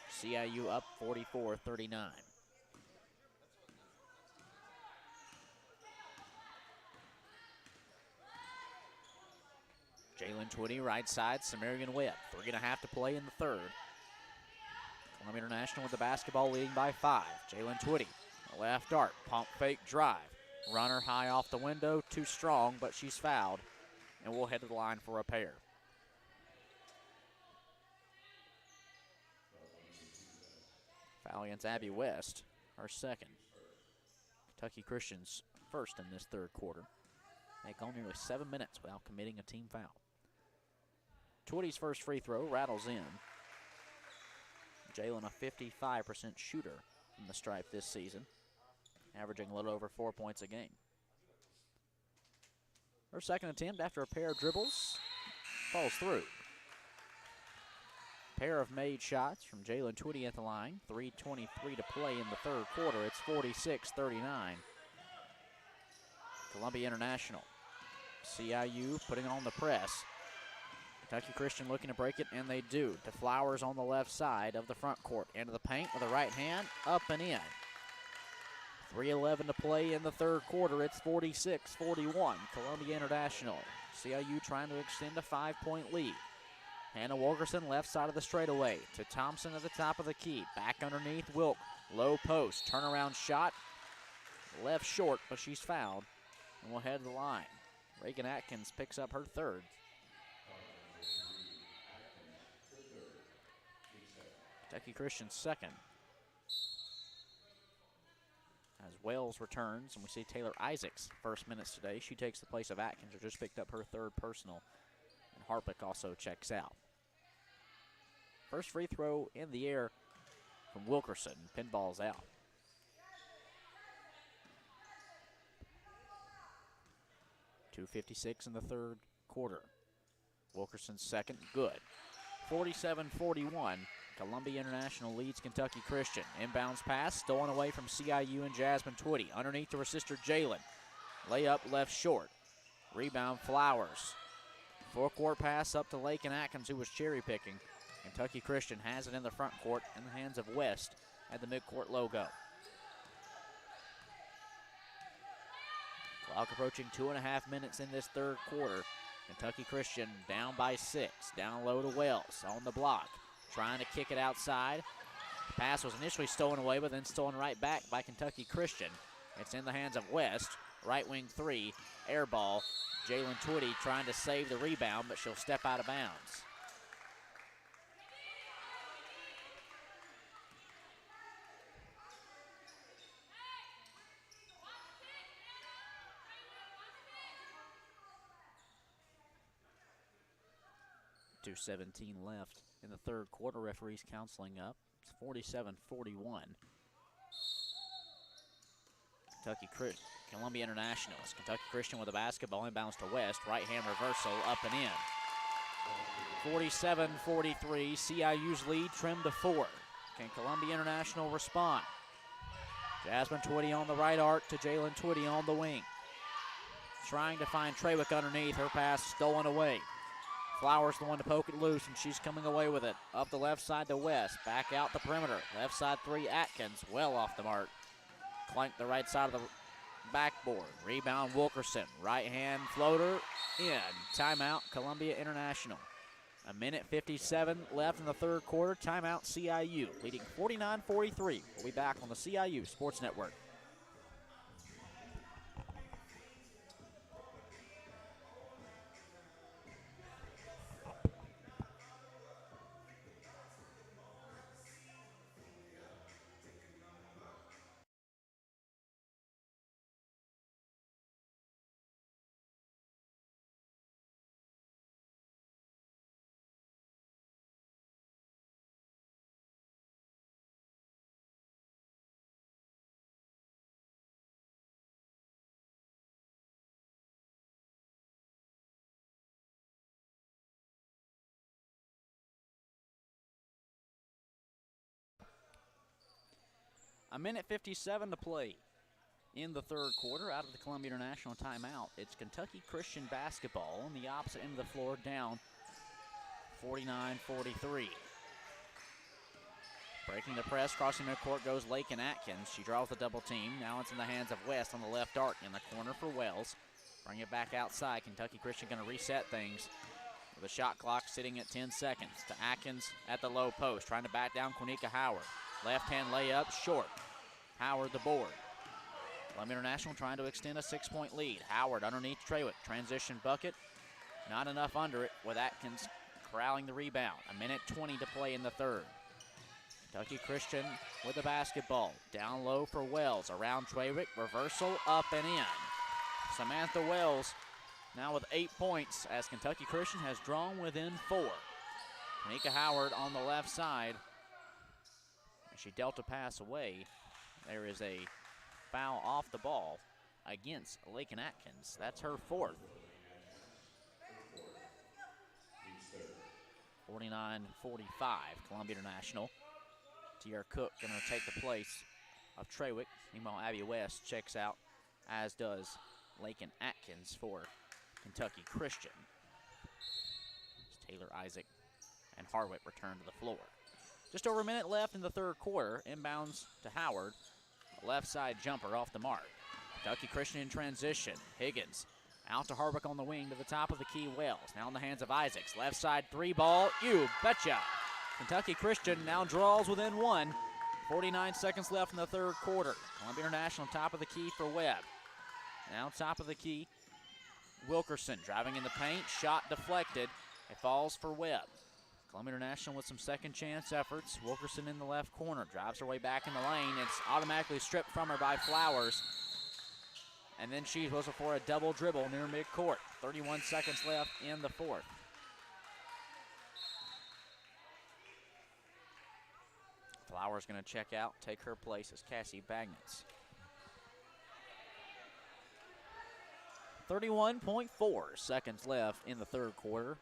CIU up 44-39. Jalen Twitty, right side, Samarian Webb. 3.5 to play in the third. Columbia International with the basketball leading by 5. Jalen Twitty, left arc, pump fake drive. Runner high off the window, too strong, but she's fouled, and we'll head to the line for a pair. Foul against Abby West, her second. Kentucky Christian's first in this third quarter. They go nearly 7 minutes without committing a team foul. Twitty's first free throw rattles in. Jalen, a 55% shooter from the stripe this season, averaging a little over 4 points a game. Her second attempt after a pair of dribbles falls through. Pair of made shots from Jalen Twitty at the line. 3:23 to play in the third quarter. It's 46-39. Columbia International. CIU putting on the press. Kentucky Christian looking to break it, and they do. To Flowers on the left side of the front court. Into the paint with a right hand, up and in. 3:11 to play in the third quarter. It's 46-41. Columbia International. CIU trying to extend a 5-point lead. Hannah Wilkerson left side of the straightaway. To Thompson at the top of the key. Back underneath Wilk. Low post. Turnaround shot. Left short, but she's fouled. And will head to the line. Reagan Atkins picks up her third. Kentucky Christian second. As Wells returns, and we see Taylor Isaacs first minutes today. She takes the place of Atkins, who just picked up her third personal. And Harpick also checks out. First free throw in the air from Wilkerson. Pinball's out. .256 in the third quarter. Wilkerson's second, good. 47-41. Columbia International leads Kentucky Christian. Inbounds pass, stolen away from CIU and Jasmine Twitty. Underneath to her sister Jalen. Layup left short. Rebound Flowers. Four-court pass up to Lake and Atkins, who was cherry picking. Kentucky Christian has it in the front court in the hands of West at the midcourt logo. Clock approaching 2.5 minutes in this third quarter. Kentucky Christian down by 6. Down low to Wells on the block. Trying to kick it outside. The pass was initially stolen away, but then stolen right back by Kentucky Christian. It's in the hands of West. Right wing three. Air ball. Jalen Twitty trying to save the rebound, but she'll step out of bounds. .217 left in the third quarter. Referees counseling up. It's 47-41. Columbia International. Kentucky Christian with a basketball. Inbounds to West. Right hand reversal up and in. 47-43. CIU's lead trimmed to 4. Can Columbia International respond? Jasmine Twitty on the right arc to Jalen Twitty on the wing. Trying to find Trawick underneath. Her pass stolen away. Flowers the one to poke it loose, and she's coming away with it. Up the left side to West. Back out the perimeter. Left side three, Atkins. Well off the mark. Clank the right side of the backboard. Rebound Wilkerson. Right hand floater in. Timeout Columbia International. 1:57 left in the third quarter. Timeout CIU. Leading 49-43. We'll be back on the CIU Sports Network. A minute 57 to play in the third quarter. Out of the Columbia International timeout, it's Kentucky Christian basketball on the opposite end of the floor, down 49-43. Breaking the press, crossing midcourt goes Lakin Atkins. She draws the double team. Now it's in the hands of West on the left arc in the corner for Wells. Bring it back outside. Kentucky Christian going to reset things with a shot clock sitting at 10 seconds. To Atkins at the low post, trying to back down Quanika Howard. Left-hand layup, short. Howard the board. Columbia International trying to extend a 6-point lead. Howard underneath Trawick. Transition bucket. Not enough under it with Atkins corralling the rebound. 1:20 to play in the third. Kentucky Christian with the basketball. Down low for Wells. Around Trawick. Reversal up and in. Samantha Wells now with 8 points as Kentucky Christian has drawn within 4. Quanika Howard on the left side. She dealt a pass away. There is a foul off the ball against Lakin Atkins. That's her fourth. 49-45, Columbia International. Tierra Cook going to take the place of Trawick. Meanwhile, Abby West checks out, as does Lakin Atkins for Kentucky Christian. As Taylor Isaac and Harwick return to the floor. Just over a minute left in the third quarter. Inbounds to Howard. A left side jumper off the mark. Kentucky Christian in transition. Higgins out to Harwick on the wing to the top of the key. Wells now in the hands of Isaacs. Left side three ball. You betcha. Kentucky Christian now draws within one. 49 seconds left in the third quarter. Columbia International top of the key for Webb. Now top of the key. Wilkerson driving in the paint. Shot deflected. It falls for Webb. Columbia International with some second chance efforts. Wilkerson in the left corner. Drives her way back in the lane. It's automatically stripped from her by Flowers. And then she's whistled for a double dribble near midcourt. 31 seconds left in the fourth. Flowers going to check out, take her place as Cassie Bagnitz. 31.4 seconds left in the third quarter.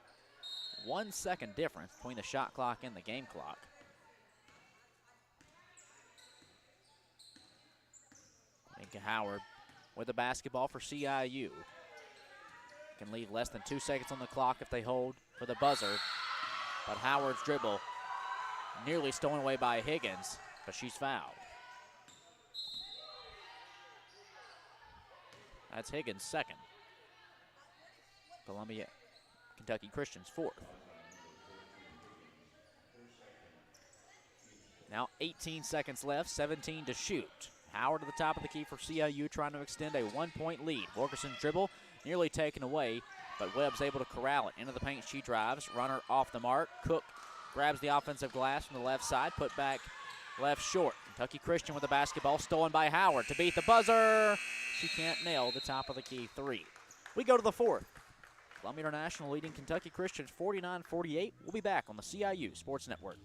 1 second difference between the shot clock and the game clock. Mika Howard with the basketball for CIU. Can leave less than 2 seconds on the clock if they hold for the buzzer. But Howard's dribble nearly stolen away by Higgins, but she's fouled. That's Higgins' second. Kentucky Christian's fourth. Now 18 seconds left, 17 to shoot. Howard at the top of the key for CIU trying to extend a 1-point lead. Wilkerson's dribble nearly taken away, but Webb's able to corral it. Into the paint she drives, runner off the mark. Cook grabs the offensive glass from the left side, put back left short. Kentucky Christian with the basketball, stolen by Howard to beat the buzzer. She can't nail the top of the key three. We go to the fourth. Columbia International leading Kentucky Christian 49-48. We'll be back on the CIU Sports Network.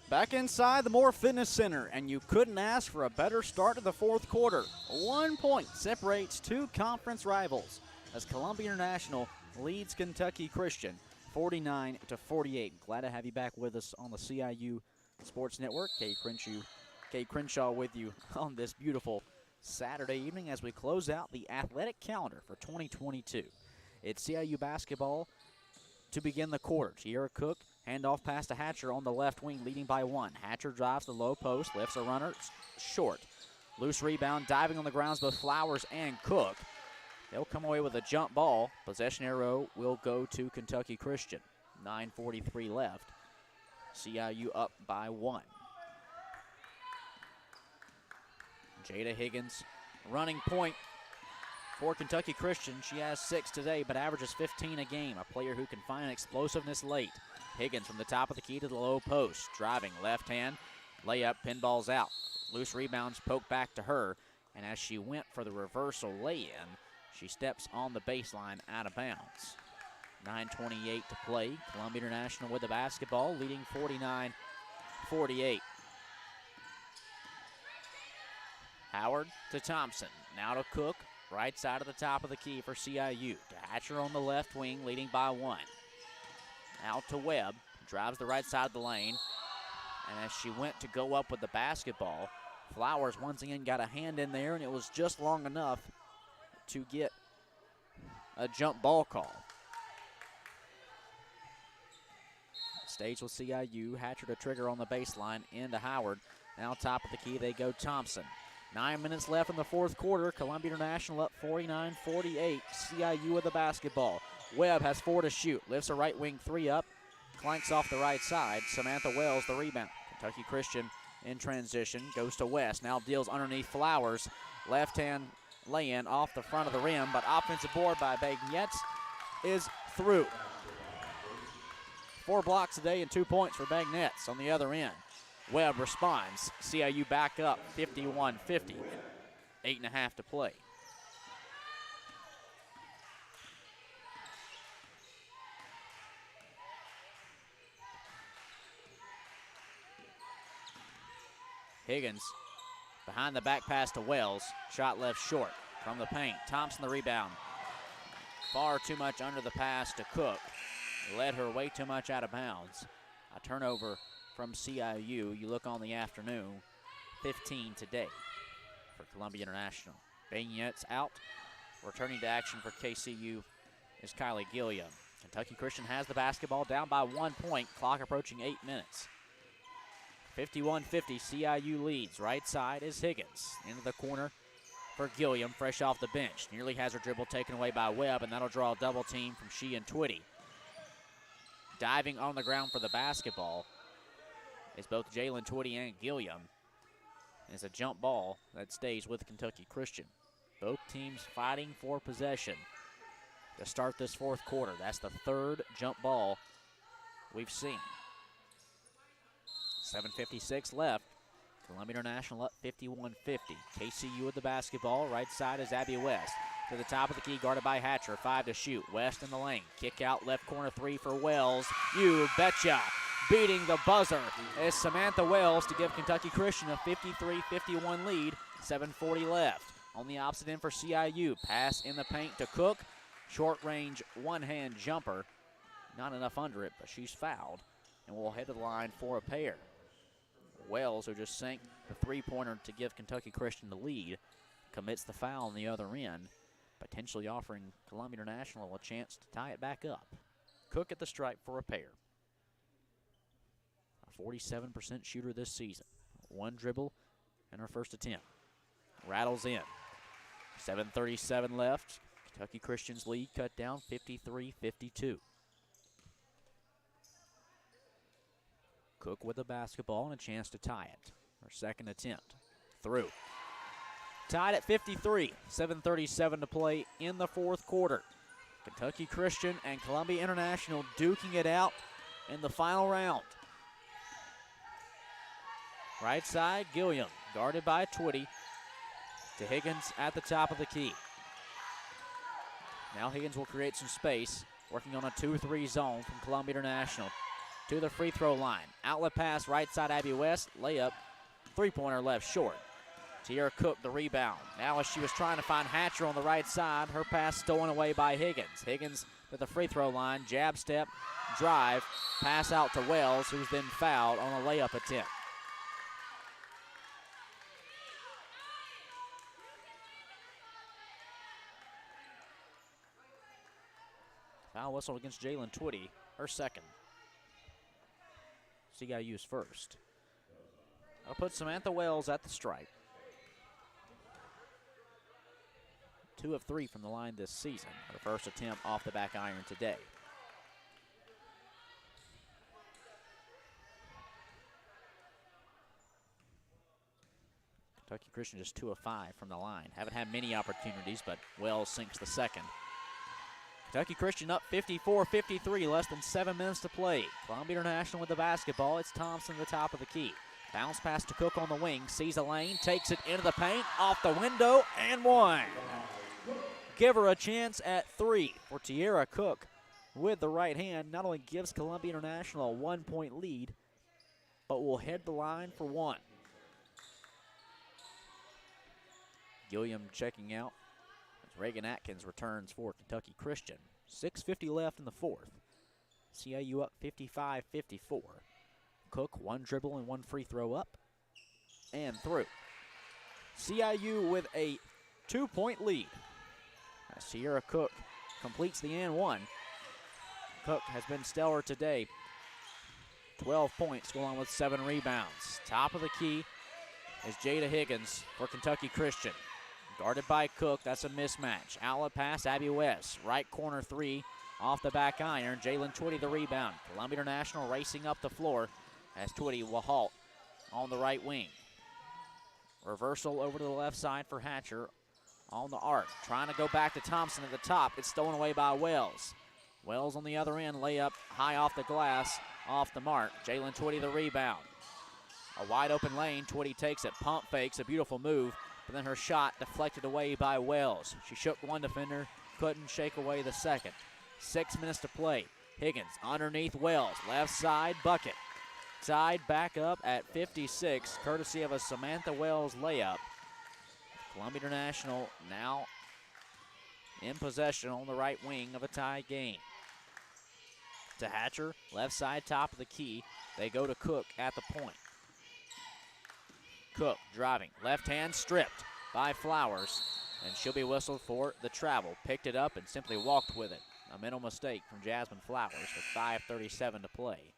Back inside the Moore Fitness Center, and you couldn't ask for a better start to the fourth quarter. 1 point separates two conference rivals as Columbia International leads Kentucky Christian 49-48. Glad to have you back with us on the CIU Sports Network. Kate Crenshaw with you on this beautiful Saturday evening as we close out the athletic calendar for 2022. It's CIU basketball to begin the quarter. Tierra Cook, handoff pass to Hatcher on the left wing, leading by one. Hatcher drives the low post, lifts a runner short. Loose rebound, diving on the grounds, both Flowers and Cook. They'll come away with a jump ball. Possession arrow will go to Kentucky Christian. 9:43 left. CIU up by one. Jada Higgins running point for Kentucky Christian. She has 6 today, but averages 15 a game. A player who can find explosiveness late. Higgins from the top of the key to the low post. Driving left hand, layup, pinballs out. Loose rebounds poked back to her. And as she went for the reversal lay-in, she steps on the baseline out of bounds. 9:28 to play. Columbia International with the basketball, leading 49-48. Howard to Thompson. Now to Cook. Right side of the top of the key for CIU. To Hatcher on the left wing, leading by one. Out to Webb. Drives the right side of the lane. And as she went to go up with the basketball, Flowers once again got a hand in there, and it was just long enough to get a jump ball call. Stage with CIU. Hatcher to trigger on the baseline into Howard. Now top of the key they go Thompson. 9 minutes left in the fourth quarter. Columbia International up 49-48. CIU with the basketball. Webb has 4 to shoot. Lifts a right wing 3 up. Clanks off the right side. Samantha Wells the rebound. Kentucky Christian in transition. Goes to West. Now deals underneath Flowers. Left hand lay-in off the front of the rim. But offensive board by Bagnetz is through. 4 blocks a day and 2 points for Bagnetz on the other end. Webb responds. CIU back up 51-50. 8.5 to play. Higgins behind the back pass to Wells. Shot left short from the paint. Thompson the rebound. Far too much under the pass to Cook. Led her way too much out of bounds. A turnover from CIU. You look on the afternoon, 15 today for Columbia International. Bagnetz out. Returning to action for KCU is Kylie Gilliam. Kentucky Christian has the basketball down by 1 point. Clock approaching 8 minutes. 51-50, CIU leads. Right side is Higgins. Into the corner for Gilliam, fresh off the bench. Nearly has her dribble taken away by Webb, and that'll draw a double team from she and Twitty. Diving on the ground for the basketball is both Jalen Twitty and Gilliam. It's a jump ball that stays with Kentucky Christian. Both teams fighting for possession to start this fourth quarter. That's the 3rd jump ball we've seen. 7:56 left. Columbia International up 51-50. KCU with the basketball. Right side is Abby West. To the top of the key, guarded by Hatcher. 5 to shoot. West in the lane. Kick out left corner 3 for Wells. You betcha. Beating the buzzer is Samantha Wells to give Kentucky Christian a 53-51 lead. 7:40 left. On the opposite end for CIU. Pass in the paint to Cook. Short range one-hand jumper. Not enough under it, but she's fouled. And we'll head to the line for a pair. Wells, who just sank the three-pointer to give Kentucky Christian the lead, commits the foul on the other end, potentially offering Columbia International a chance to tie it back up. Cook at the stripe for a pair. A 47% shooter this season. 1 dribble and her first attempt. Rattles in. 7:37 left. Kentucky Christian's lead cut down 53-52. Cook with the basketball and a chance to tie it. Her second attempt. Through. Tied at 53. 7:37 to play in the fourth quarter. Kentucky Christian and Columbia International duking it out in the final round. Right side, Gilliam, guarded by Twitty. To Higgins at the top of the key. Now Higgins will create some space, working on a 2-3 zone from Columbia International. To the free throw line. Outlet pass, right side, Abby West. Layup, three-pointer left short. Tierra Cook the rebound. Now as she was trying to find Hatcher on the right side, her pass stolen away by Higgins. Higgins to the free throw line, jab step, drive, pass out to Wells, who's then fouled on a layup attempt. Foul whistle against Jalen Twitty, her second. CIU's first. I'll put Samantha Wells at the stripe. 2 of 3 from the line this season. Her first attempt off the back iron today. Kentucky Christian just 2 of 5 from the line. Haven't had many opportunities, but Wells sinks the second. Kentucky Christian up 54-53, less than 7 minutes to play. Columbia International with the basketball. It's Thompson at the top of the key. Bounce pass to Cook on the wing. Sees a lane, takes it into the paint, off the window, and one. Give her a chance at 3 for Tierra Cook with the right hand. Not only gives Columbia International a 1-point lead, but will head the line for 1. Gilliam checking out. Reagan Atkins returns for Kentucky— 6:50 left in the fourth. CIU up 55-54. Cook, 1 dribble and 1 free throw up and through. CIU with a 2-point lead. As Sierra Cook completes the and one. Cook has been stellar today. 12 points, along with 7 rebounds. Top of the key is Jada Higgins for Kentucky Christian. Guarded by Cook, that's a mismatch. Outlet pass, Abby West. Right corner 3 off the back iron. Jalen Twitty the rebound. Columbia International racing up the floor as Twitty will halt on the right wing. Reversal over to the left side for Hatcher on the arc. Trying to go back to Thompson at the top. It's stolen away by Wells. Wells on the other end, layup high off the glass, off the mark. Jalen Twitty the rebound. A wide open lane, Twitty takes it, pump fakes, a beautiful move, but then her shot deflected away by Wells. She shook one defender, couldn't shake away the second. 6 minutes to play. Higgins underneath Wells, left side bucket. Tied back up at 56, courtesy of a Samantha Wells layup. Columbia International now in possession on the right wing of a tie game. To Hatcher, left side, top of the key. They go to Cook at the point. Cook driving, left hand stripped by Flowers, and she'll be whistled for the travel. Picked it up and simply walked with it. A mental mistake from Jasmine Flowers with 5:37 to play.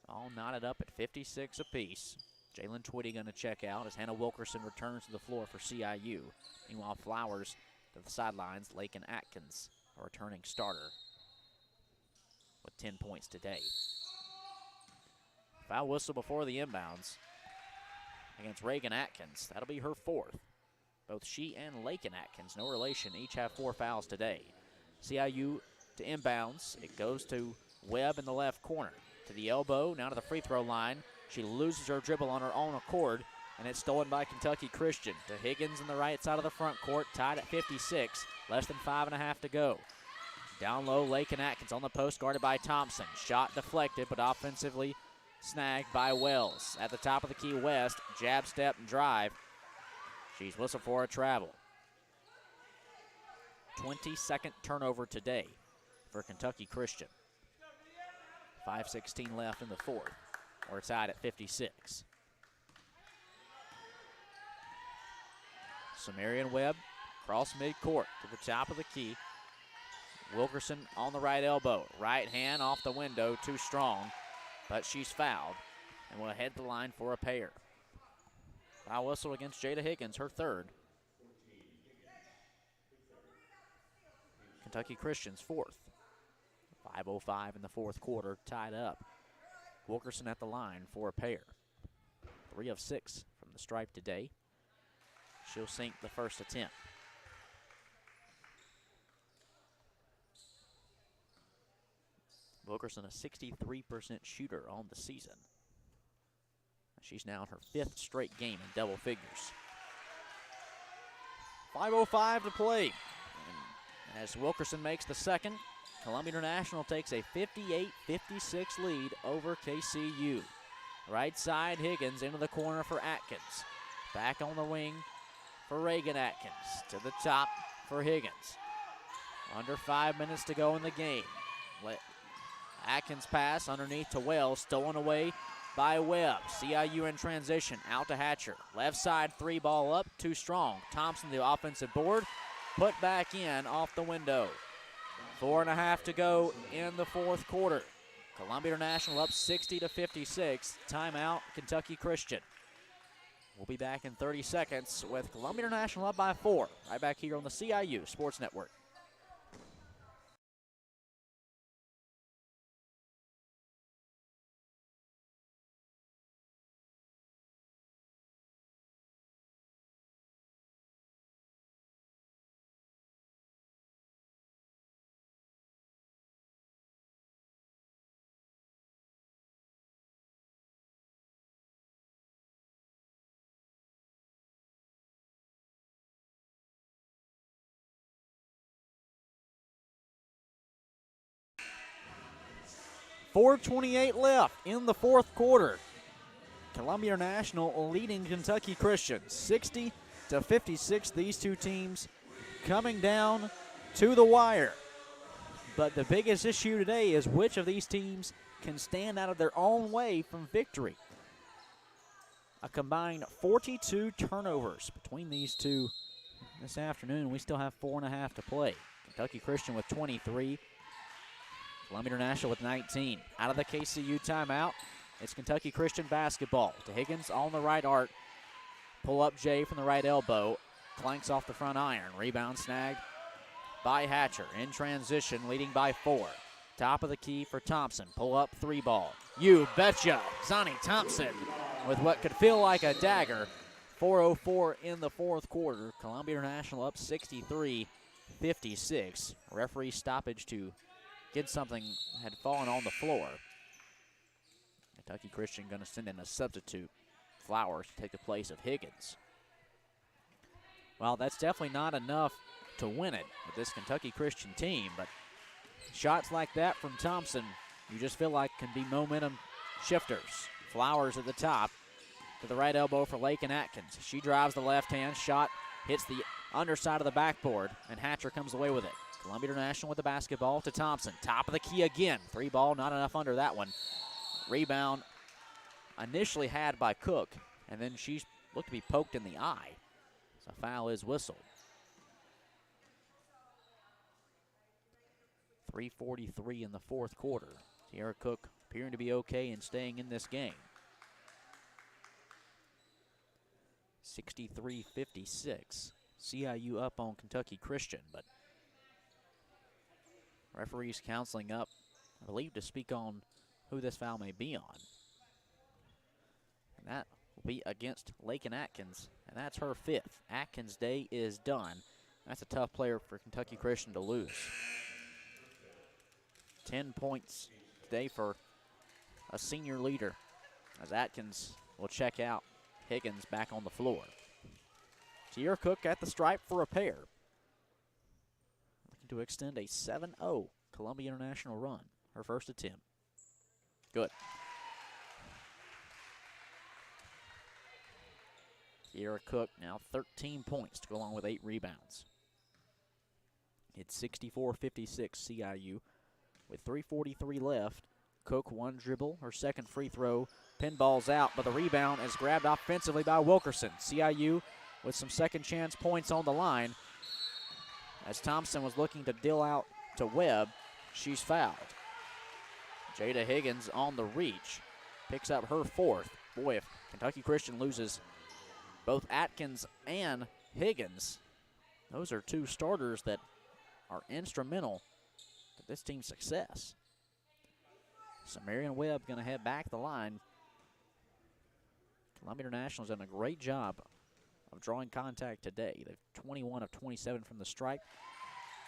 All knotted up at 56 apiece. Jalen Twitty going to check out as Hannah Wilkerson returns to the floor for CIU. Meanwhile, Flowers to the sidelines. Lakin Atkins, a returning starter, with 10 points today. Foul whistle before the inbounds against Reagan Atkins. That'll be her 4th. Both she and Lakin Atkins, no relation, each have 4 fouls today. CIU to inbounds. It goes to Webb in the left corner. To the elbow, now to the free throw line. She loses her dribble on her own accord, and it's stolen by Kentucky Christian. To Higgins in the right side of the front court, tied at 56. Less than 5.5 to go. Down low, Lakin Atkins on the post, guarded by Thompson. Shot deflected, but offensively snagged by Wells. At the top of the key, West, jab, step, and drive. She's whistled for a travel. 22nd turnover today for Kentucky Christian. 5:16 left in the 4th. We're tied at 56. Sumerian Webb, cross midcourt to the top of the key. Wilkerson on the right elbow. Right hand off the window, too strong, but she's fouled and will head the line for a pair. Foul whistle against Jada Higgins, her 3rd. Kentucky Christian's 4th. 5:05 in the 4th quarter, tied up. Wilkerson at the line for a pair. 3 of 6 from the stripe today. She'll sink the first attempt. Wilkerson, a 63% shooter on the season. She's now in her 5th straight game in double figures. 5:05 to play. And as Wilkerson makes the second, Columbia International takes a 58-56 lead over KCU. Right side, Higgins into the corner for Atkins. Back on the wing for Reagan Atkins. To the top for Higgins. Under 5 minutes to go in the game. Atkins pass underneath to Wells, stolen away by Webb. CIU in transition, out to Hatcher. Left side, 3 ball up, too strong. Thompson, the offensive board, put back in off the window. 4.5 to go in the 4th quarter. Columbia International up 60-56. Timeout, Kentucky Christian. We'll be back in 30 seconds with Columbia International up by 4. Right back here on the CIU Sports Network. .428 left in the 4th quarter. Columbia International leading Kentucky Christian 60-56. These two teams coming down to the wire. But the biggest issue today is which of these teams can stand out of their own way from victory. A combined 42 turnovers between these two this afternoon. We still have 4.5 to play. Kentucky Christian with 23. Columbia International with 19. Out of the KCU timeout, it's Kentucky Christian basketball. To Higgins on the right arc. Pull up Jay from the right elbow. Clanks off the front iron. Rebound snagged by Hatcher. In transition, leading by 4. Top of the key for Thompson. Pull up 3 ball. You betcha. Zonnie Thompson with what could feel like a dagger. 4:04 in the fourth quarter. Columbia International up 63-56. Referee stoppage to get something had fallen on the floor. Kentucky Christian going to send in a substitute. Flowers to take the place of Higgins. Well, that's definitely not enough to win it with this Kentucky Christian team, but shots like that from Thompson, you just feel like can be momentum shifters. Flowers at the top to the right elbow for Lakin Atkins. She drives the left hand, shot hits the underside of the backboard, and Hatcher comes away with it. Columbia International with the basketball to Thompson. Top of the key again. 3 ball, not enough under that one. Rebound initially had by Cook, and then she looked to be poked in the eye. So foul is whistled. 3:43 in the fourth quarter. Tierra Cook appearing to be okay and staying in this game. 63-56. CIU up on Kentucky Christian, but referees counseling up, I believe, to speak on who this foul may be on. And that will be against Lakin Atkins, and that's her 5th. Atkins' day is done. That's a tough player for Kentucky Christian to lose. 10 points today for a senior leader as Atkins will check out. Higgins back on the floor. Tierra Cook at the stripe for a pair. Looking to extend a 7-0 Columbia International run. Her first attempt. Good. Tierra Cook now 13 points to go along with 8 rebounds. It's 64-56 CIU with 3:43 left. Cook one dribble, her second free throw, pinballs out, but the rebound is grabbed offensively by Wilkerson. CIU with some second chance points on the line. As Thompson was looking to deal out to Webb, she's fouled. Jada Higgins on the reach, picks up her 4th. Boy, if Kentucky Christian loses both Atkins and Higgins, those are 2 starters that are instrumental to this team's success. So Marion Webb going to head back the line. Columbia International's done a great job of drawing contact today. They've 21 of 27 from the stripe.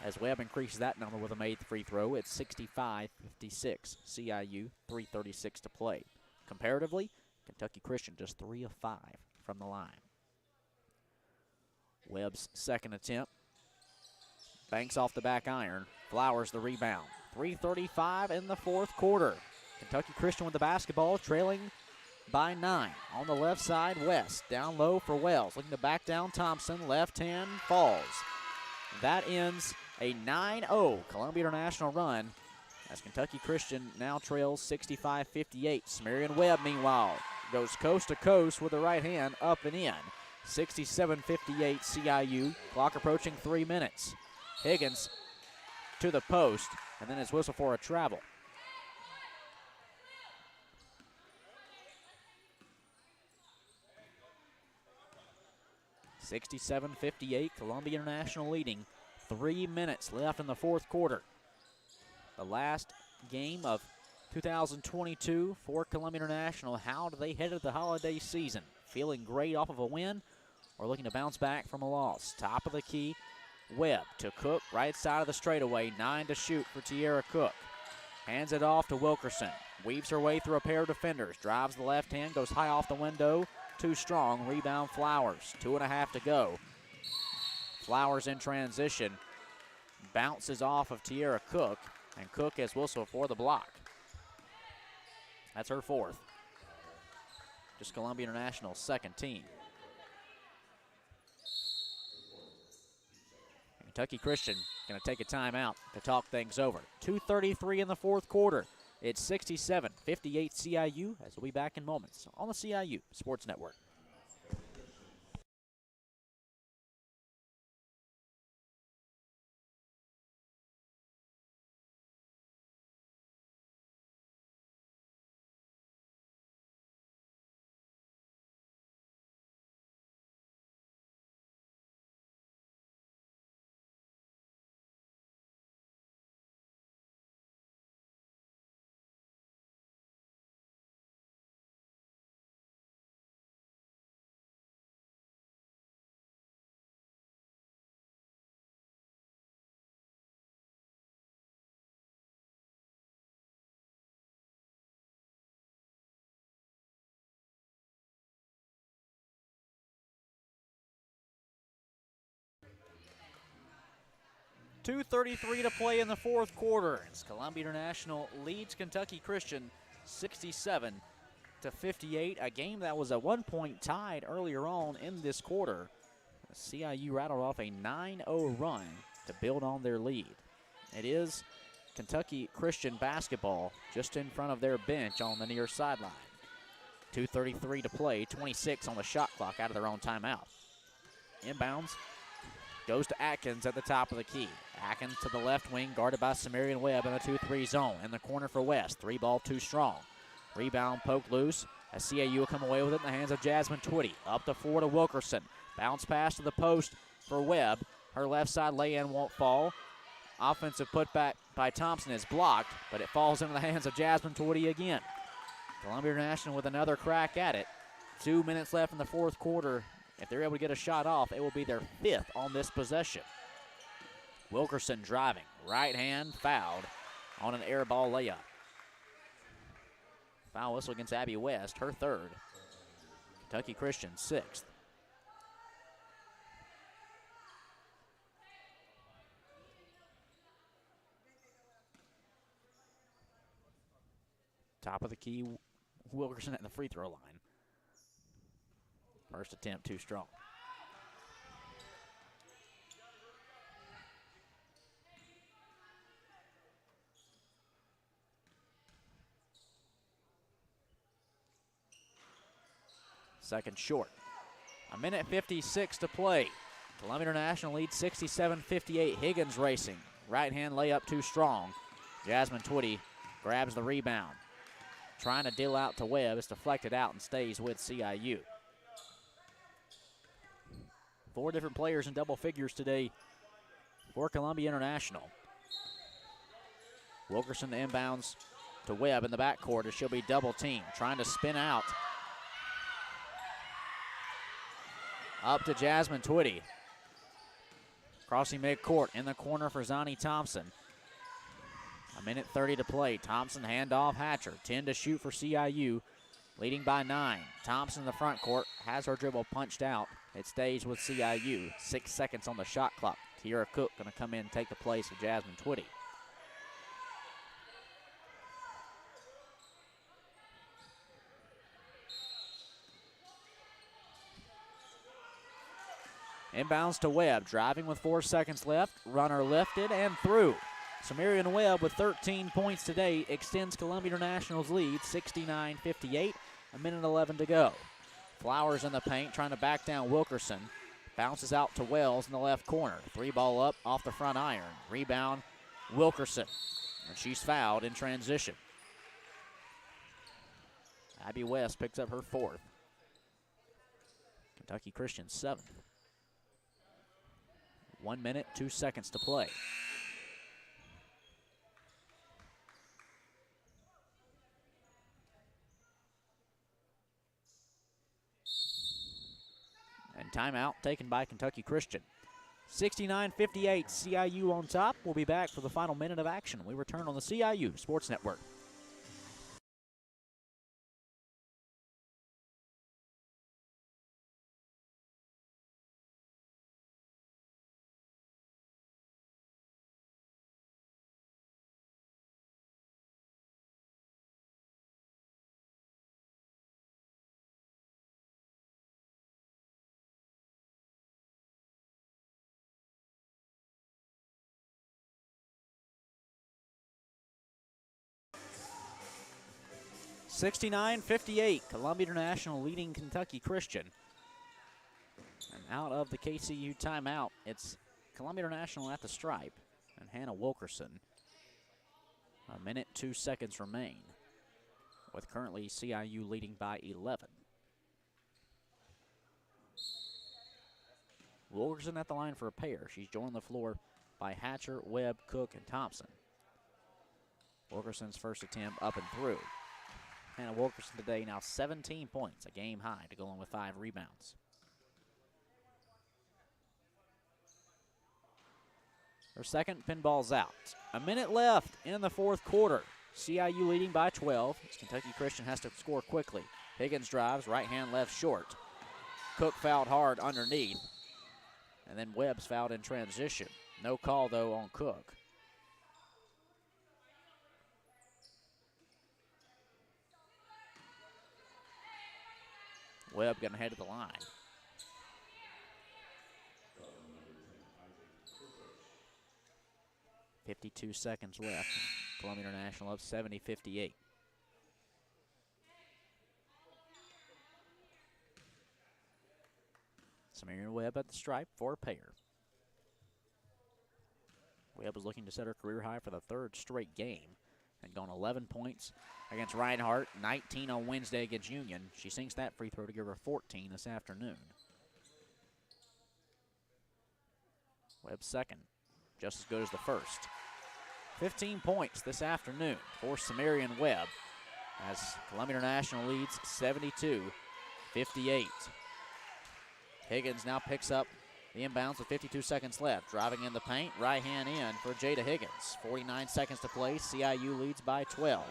As Webb increases that number with a made free throw, it's 65-56. CIU, 3:36 to play. Comparatively, Kentucky Christian just 3 of 5 from the line. Webb's second attempt. Banks off the back iron. Flowers the rebound. 3:35 in the fourth quarter. Kentucky Christian with the basketball, trailing by 9. On the left side, West. Down low for Wells. Looking to back down Thompson. Left hand falls. That ends a 9-0 Columbia International run as Kentucky Christian now trails 65-58. Samarian Webb, meanwhile, goes coast to coast with the right hand up and in. 67-58 CIU. Clock approaching 3 minutes. Higgins to the post, and then it's whistle for a travel. (67-58), Columbia International leading. 3 minutes left in the fourth quarter. The last game of 2022 for Columbia International. How do they head into the holiday season? Feeling great off of a win or looking to bounce back from a loss? Top of the key, Webb to Cook, right side of the straightaway. 9 to shoot for Tierra Cook. Hands it off to Wilkerson. Weaves her way through a pair of defenders. Drives the left hand, goes high off the window. Too strong. Rebound Flowers. 2.5 to go. Flowers in transition. Bounces off of Tierra Cook, and Cook has whistled for the block. That's her 4th. Just Columbia International's second team. Kentucky Christian going to take a timeout to talk things over. 2:33 in the fourth quarter. It's 67-58 CIU, as we'll be back in moments on the CIU Sports Network. .233 to play in the fourth quarter as Columbia International leads Kentucky Christian 67-58, a game that was at one point tied earlier on in this quarter. CIU rattled off a 9-0 run to build on their lead. It is Kentucky Christian basketball just in front of their bench on the near sideline. 2:33 to play, 26 on the shot clock out of their own timeout. Inbounds goes to Atkins at the top of the key. Atkins to the left wing, guarded by Samarian Webb in the 2-3 zone. In the corner for West, 3-ball too strong. Rebound poked loose as CIU will come away with it in the hands of Jasmine Twitty. Up the floor to Wilkerson. Bounce pass to the post for Webb. Her left side lay-in won't fall. Offensive putback by Thompson is blocked, but it falls into the hands of Jasmine Twitty again. Columbia International with another crack at it. 2 minutes left in the fourth quarter. If they're able to get a shot off, it will be their fifth on this possession. Wilkerson driving, right hand fouled on an air ball layup. Foul whistle against Abby West, her third. Kentucky Christian, sixth. Top of the key, Wilkerson at the free throw line. First attempt too strong. Second short. 1:56 to play. Columbia International leads 67-58. Higgins racing. Right hand layup too strong. Jasmine Twitty grabs the rebound. Trying to deal out to Webb. It's deflected out and stays with CIU. 4 different players in double figures today for Columbia International. Wilkerson inbounds to Webb in the backcourt as she'll be double teamed. Trying to spin out. Up to Jasmine Twitty. Crossing midcourt in the corner for Zani Thompson. 1:30 to play. Thompson handoff Hatcher. 10 to shoot for CIU. Leading by 9. Thompson in the front court has her dribble punched out. It stays with CIU. 6 seconds on the shot clock. Tiara Cook going to come in and take the place of Jasmine Twitty. Inbounds to Webb, driving with 4 seconds left. Runner lifted and through. Samarian Webb with 13 points today extends Columbia International's lead, 69-58, 1:11 to go. Flowers in the paint, trying to back down Wilkerson. Bounces out to Wells in the left corner. 3-ball up off the front iron. Rebound, Wilkerson. And she's fouled in transition. Abby West picks up her 4th. Kentucky Christian 7th. 1 minute, 2 seconds to play. And timeout taken by Kentucky Christian. 69-58, CIU on top. We'll be back for the final minute of action. We return on the CIU Sports Network. 69-58, Columbia International leading Kentucky Christian. And out of the KCU timeout, it's Columbia International at the stripe, and Hannah Wilkerson. A minute, 2 seconds remain, with currently CIU leading by 11. Wilkerson at the line for a pair. She's joined on the floor by Hatcher, Webb, Cook, and Thompson. Wilkerson's first attempt up and through. Hannah Wilkerson today now 17 points, a game high, to go in with 5 rebounds. Her second pinball's out. A minute left in the fourth quarter. CIU leading by 12. As Kentucky Christian has to score quickly. Higgins drives, right hand, left short. Cook fouled hard underneath. And then Webb's fouled in transition. No call, though, on Cook. Webb going to head to the line. 52 seconds left. Columbia International up 70-58. Samarian Webb at the stripe for a pair. Webb was looking to set her career high for the 3rd straight game and gone 11 points against Reinhardt, 19 on Wednesday against Union. She sinks that free throw to give her 14 this afternoon. Webb's second, just as good as the first. 15 points this afternoon for Samarian Webb as Columbia International leads 72-58. Higgins now picks up the inbounds with 52 seconds left. Driving in the paint, right hand in for Jada Higgins. 49 seconds to play, CIU leads by 12.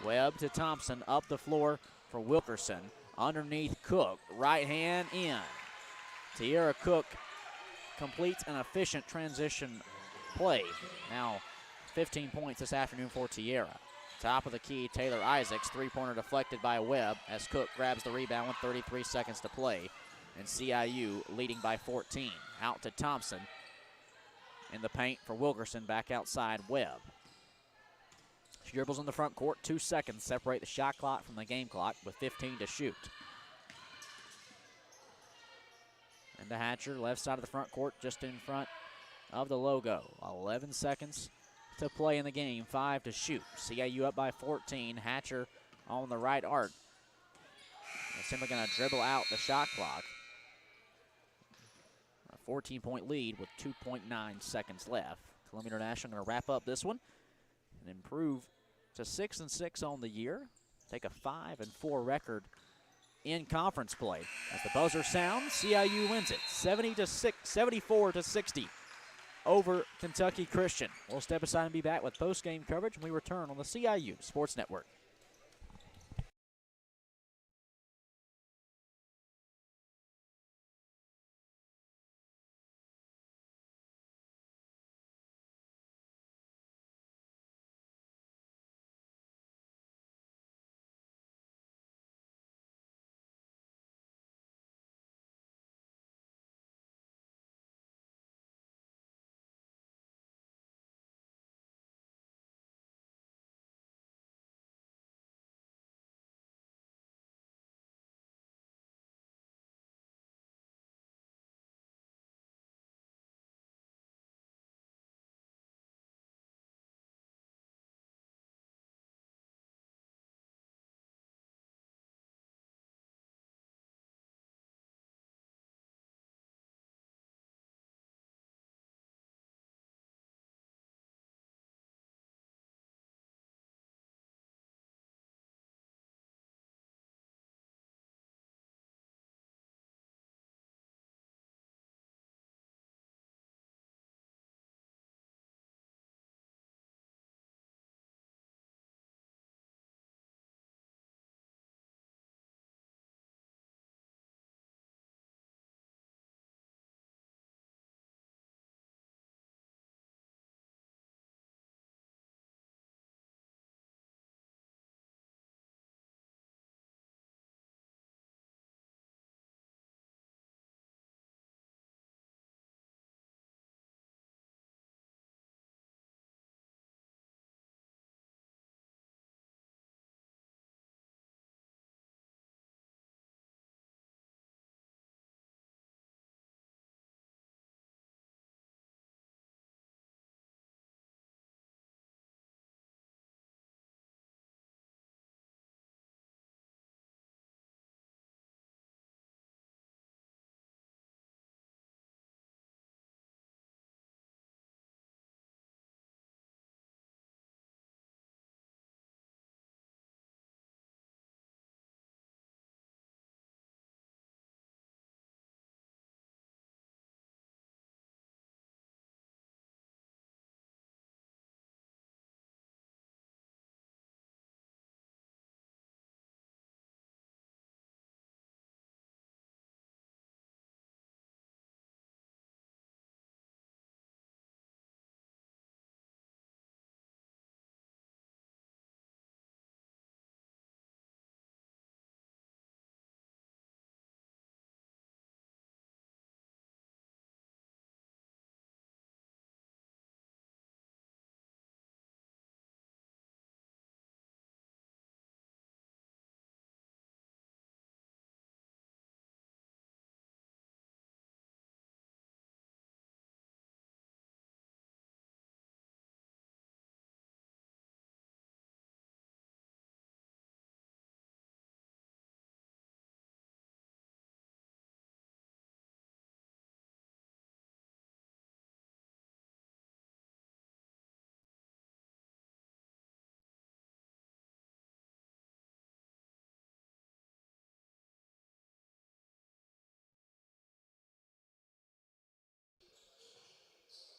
Webb to Thompson, up the floor for Wilkerson. Underneath Cook, right hand in. Tierra Cook completes an efficient transition play. Now 15 points this afternoon for Tierra. Top of the key, Taylor Isaacs, three-pointer deflected by Webb as Cook grabs the rebound with 33 seconds to play. And CIU leading by 14. Out to Thompson in the paint for Wilkerson, back outside Webb. She dribbles in the front court, 2 seconds separate the shot clock from the game clock with 15 to shoot. And to Hatcher, left side of the front court, just in front of the logo. 11 seconds to play in the game, 5 to shoot. CIU up by 14. Hatcher on the right arc. They're simply going to dribble out the shot clock. A 14-point lead with 2.9 seconds left. Columbia International going to wrap up this one and improve to 6-6 on the year. Take a 5-4 record in conference play. As the buzzer sounds, CIU wins it 74-60 over Kentucky Christian. We'll step aside and be back with post-game coverage when we return on the CIU Sports Network.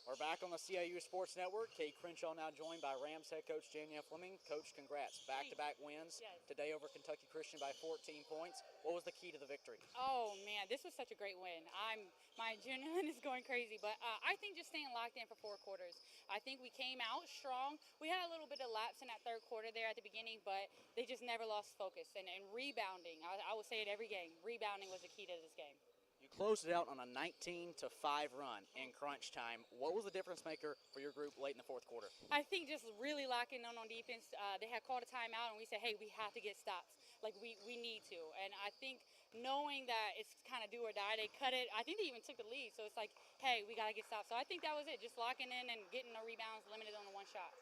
We're back on the CIU Sports Network. Kate Crenshaw now joined by Rams head coach Danielle Fleming. Coach, congrats. Back-to-back wins today over Kentucky Christian by 14 points. What was the key to the victory? Oh, man, this was such a great win. My adrenaline is going crazy, but I think just staying locked in for 4 quarters. I think we came out strong. We had a little bit of lapse in that third quarter there at the beginning, but they just never lost focus. And rebounding, I will say it every game, rebounding was the key to this game. You closed it out on a 19-5 run in crunch time. What was the difference maker for your group late in the fourth quarter? I think just really locking in on defense. They had called a timeout, and we said, hey, we have to get stops. Like, we need to. And I think knowing that it's kind of do or die, they cut it. I think they even took the lead. So it's like, hey, we got to get stops. So I think that was it, just locking in and getting the rebounds limited on the one shot.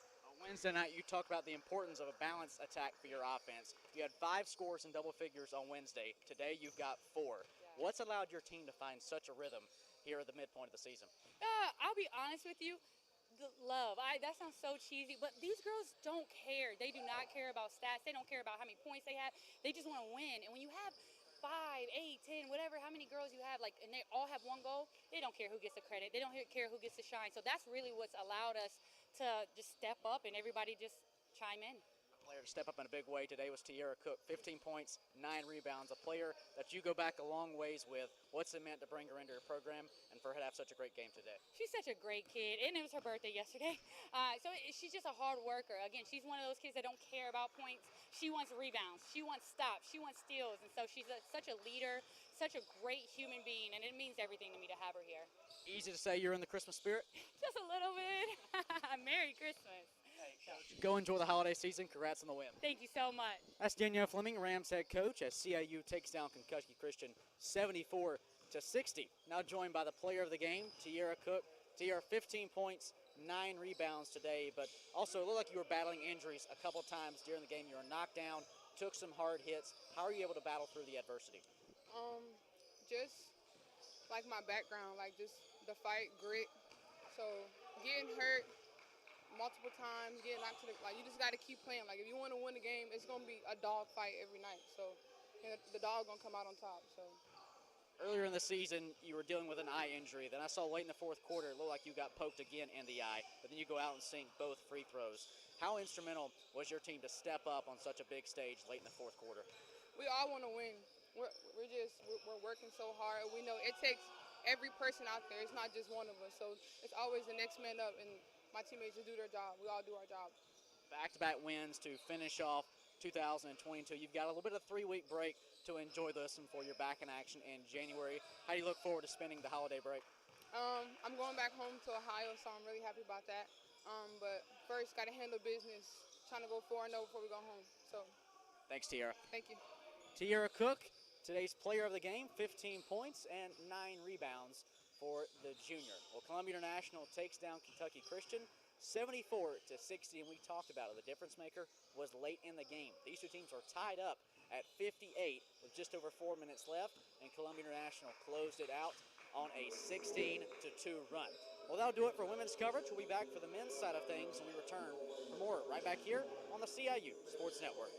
Wednesday night, you talked about the importance of a balanced attack for your offense. You had 5 scores in double figures on Wednesday. Today, you've got 4. What's allowed your team to find such a rhythm here at the midpoint of the season? I'll be honest with you. The love. That sounds so cheesy, but these girls don't care. They do not care about stats. They don't care about how many points they have. They just want to win. And when you have 5, 8, 10, whatever, how many girls you have, like, and they all have one goal, they don't care who gets the credit. They don't care who gets the shine. So that's really what's allowed us to just step up and everybody just chime in. A player to step up in a big way today was Tiara Cook, 15 points, 9 rebounds, a player that you go back a long ways with. What's it meant to bring her into your program and for her to have such a great game today? She's such a great kid, and it was her birthday yesterday. So she's just a hard worker. Again, she's one of those kids that don't care about points. She wants rebounds. She wants stops. She wants steals. And so she's such a leader, such a great human being, and it means everything to me to have her here. Easy to say you're in the Christmas spirit? Just a little bit. Merry Christmas. Go enjoy the holiday season. Congrats on the win. Thank you so much. That's Danielle Fleming, Rams head coach, as CIU takes down Kentucky Christian 74-60. Now joined by the player of the game, Tiara Cook. Tiara, 15 points, 9 rebounds today, but also it looked like you were battling injuries a couple times during the game. You were knocked down, took some hard hits. How are you able to battle through the adversity? Just like my background, like just the fight, grit. So getting hurt multiple times, getting knocked to you just got to keep playing. Like, if you want to win the game, it's going to be a dog fight every night. So the dog going to come out on top. So earlier in the season, you were dealing with an eye injury. Then I saw late in the fourth quarter, it looked like you got poked again in the eye, but then you go out and sink both free throws. How instrumental was your team to step up on such a big stage late in the fourth quarter? We all want to win. We're working so hard. We know it takes every person out there. It's not just one of us. So it's always the next man up, and my teammates just do their job. We all do our job. Back-to-back wins to finish off 2022. You've got a little bit of a 3-week break to enjoy this before you're back in action in January. How do you look forward to spending the holiday break? I'm going back home to Ohio, so I'm really happy about that. But first, got to handle business. Trying to go 4-0 before we go home. So, thanks, Tiara. Thank you. Tiara Cook, today's player of the game, 15 points and 9 rebounds for the junior. Well, Columbia International takes down Kentucky Christian 74-60, and we talked about it. The difference maker was late in the game. These two teams are tied up at 58 with just over 4 minutes left, and Columbia International closed it out on a 16-2 run. Well, that'll do it for women's coverage. We'll be back for the men's side of things when we return for more right back here on the CIU Sports Network.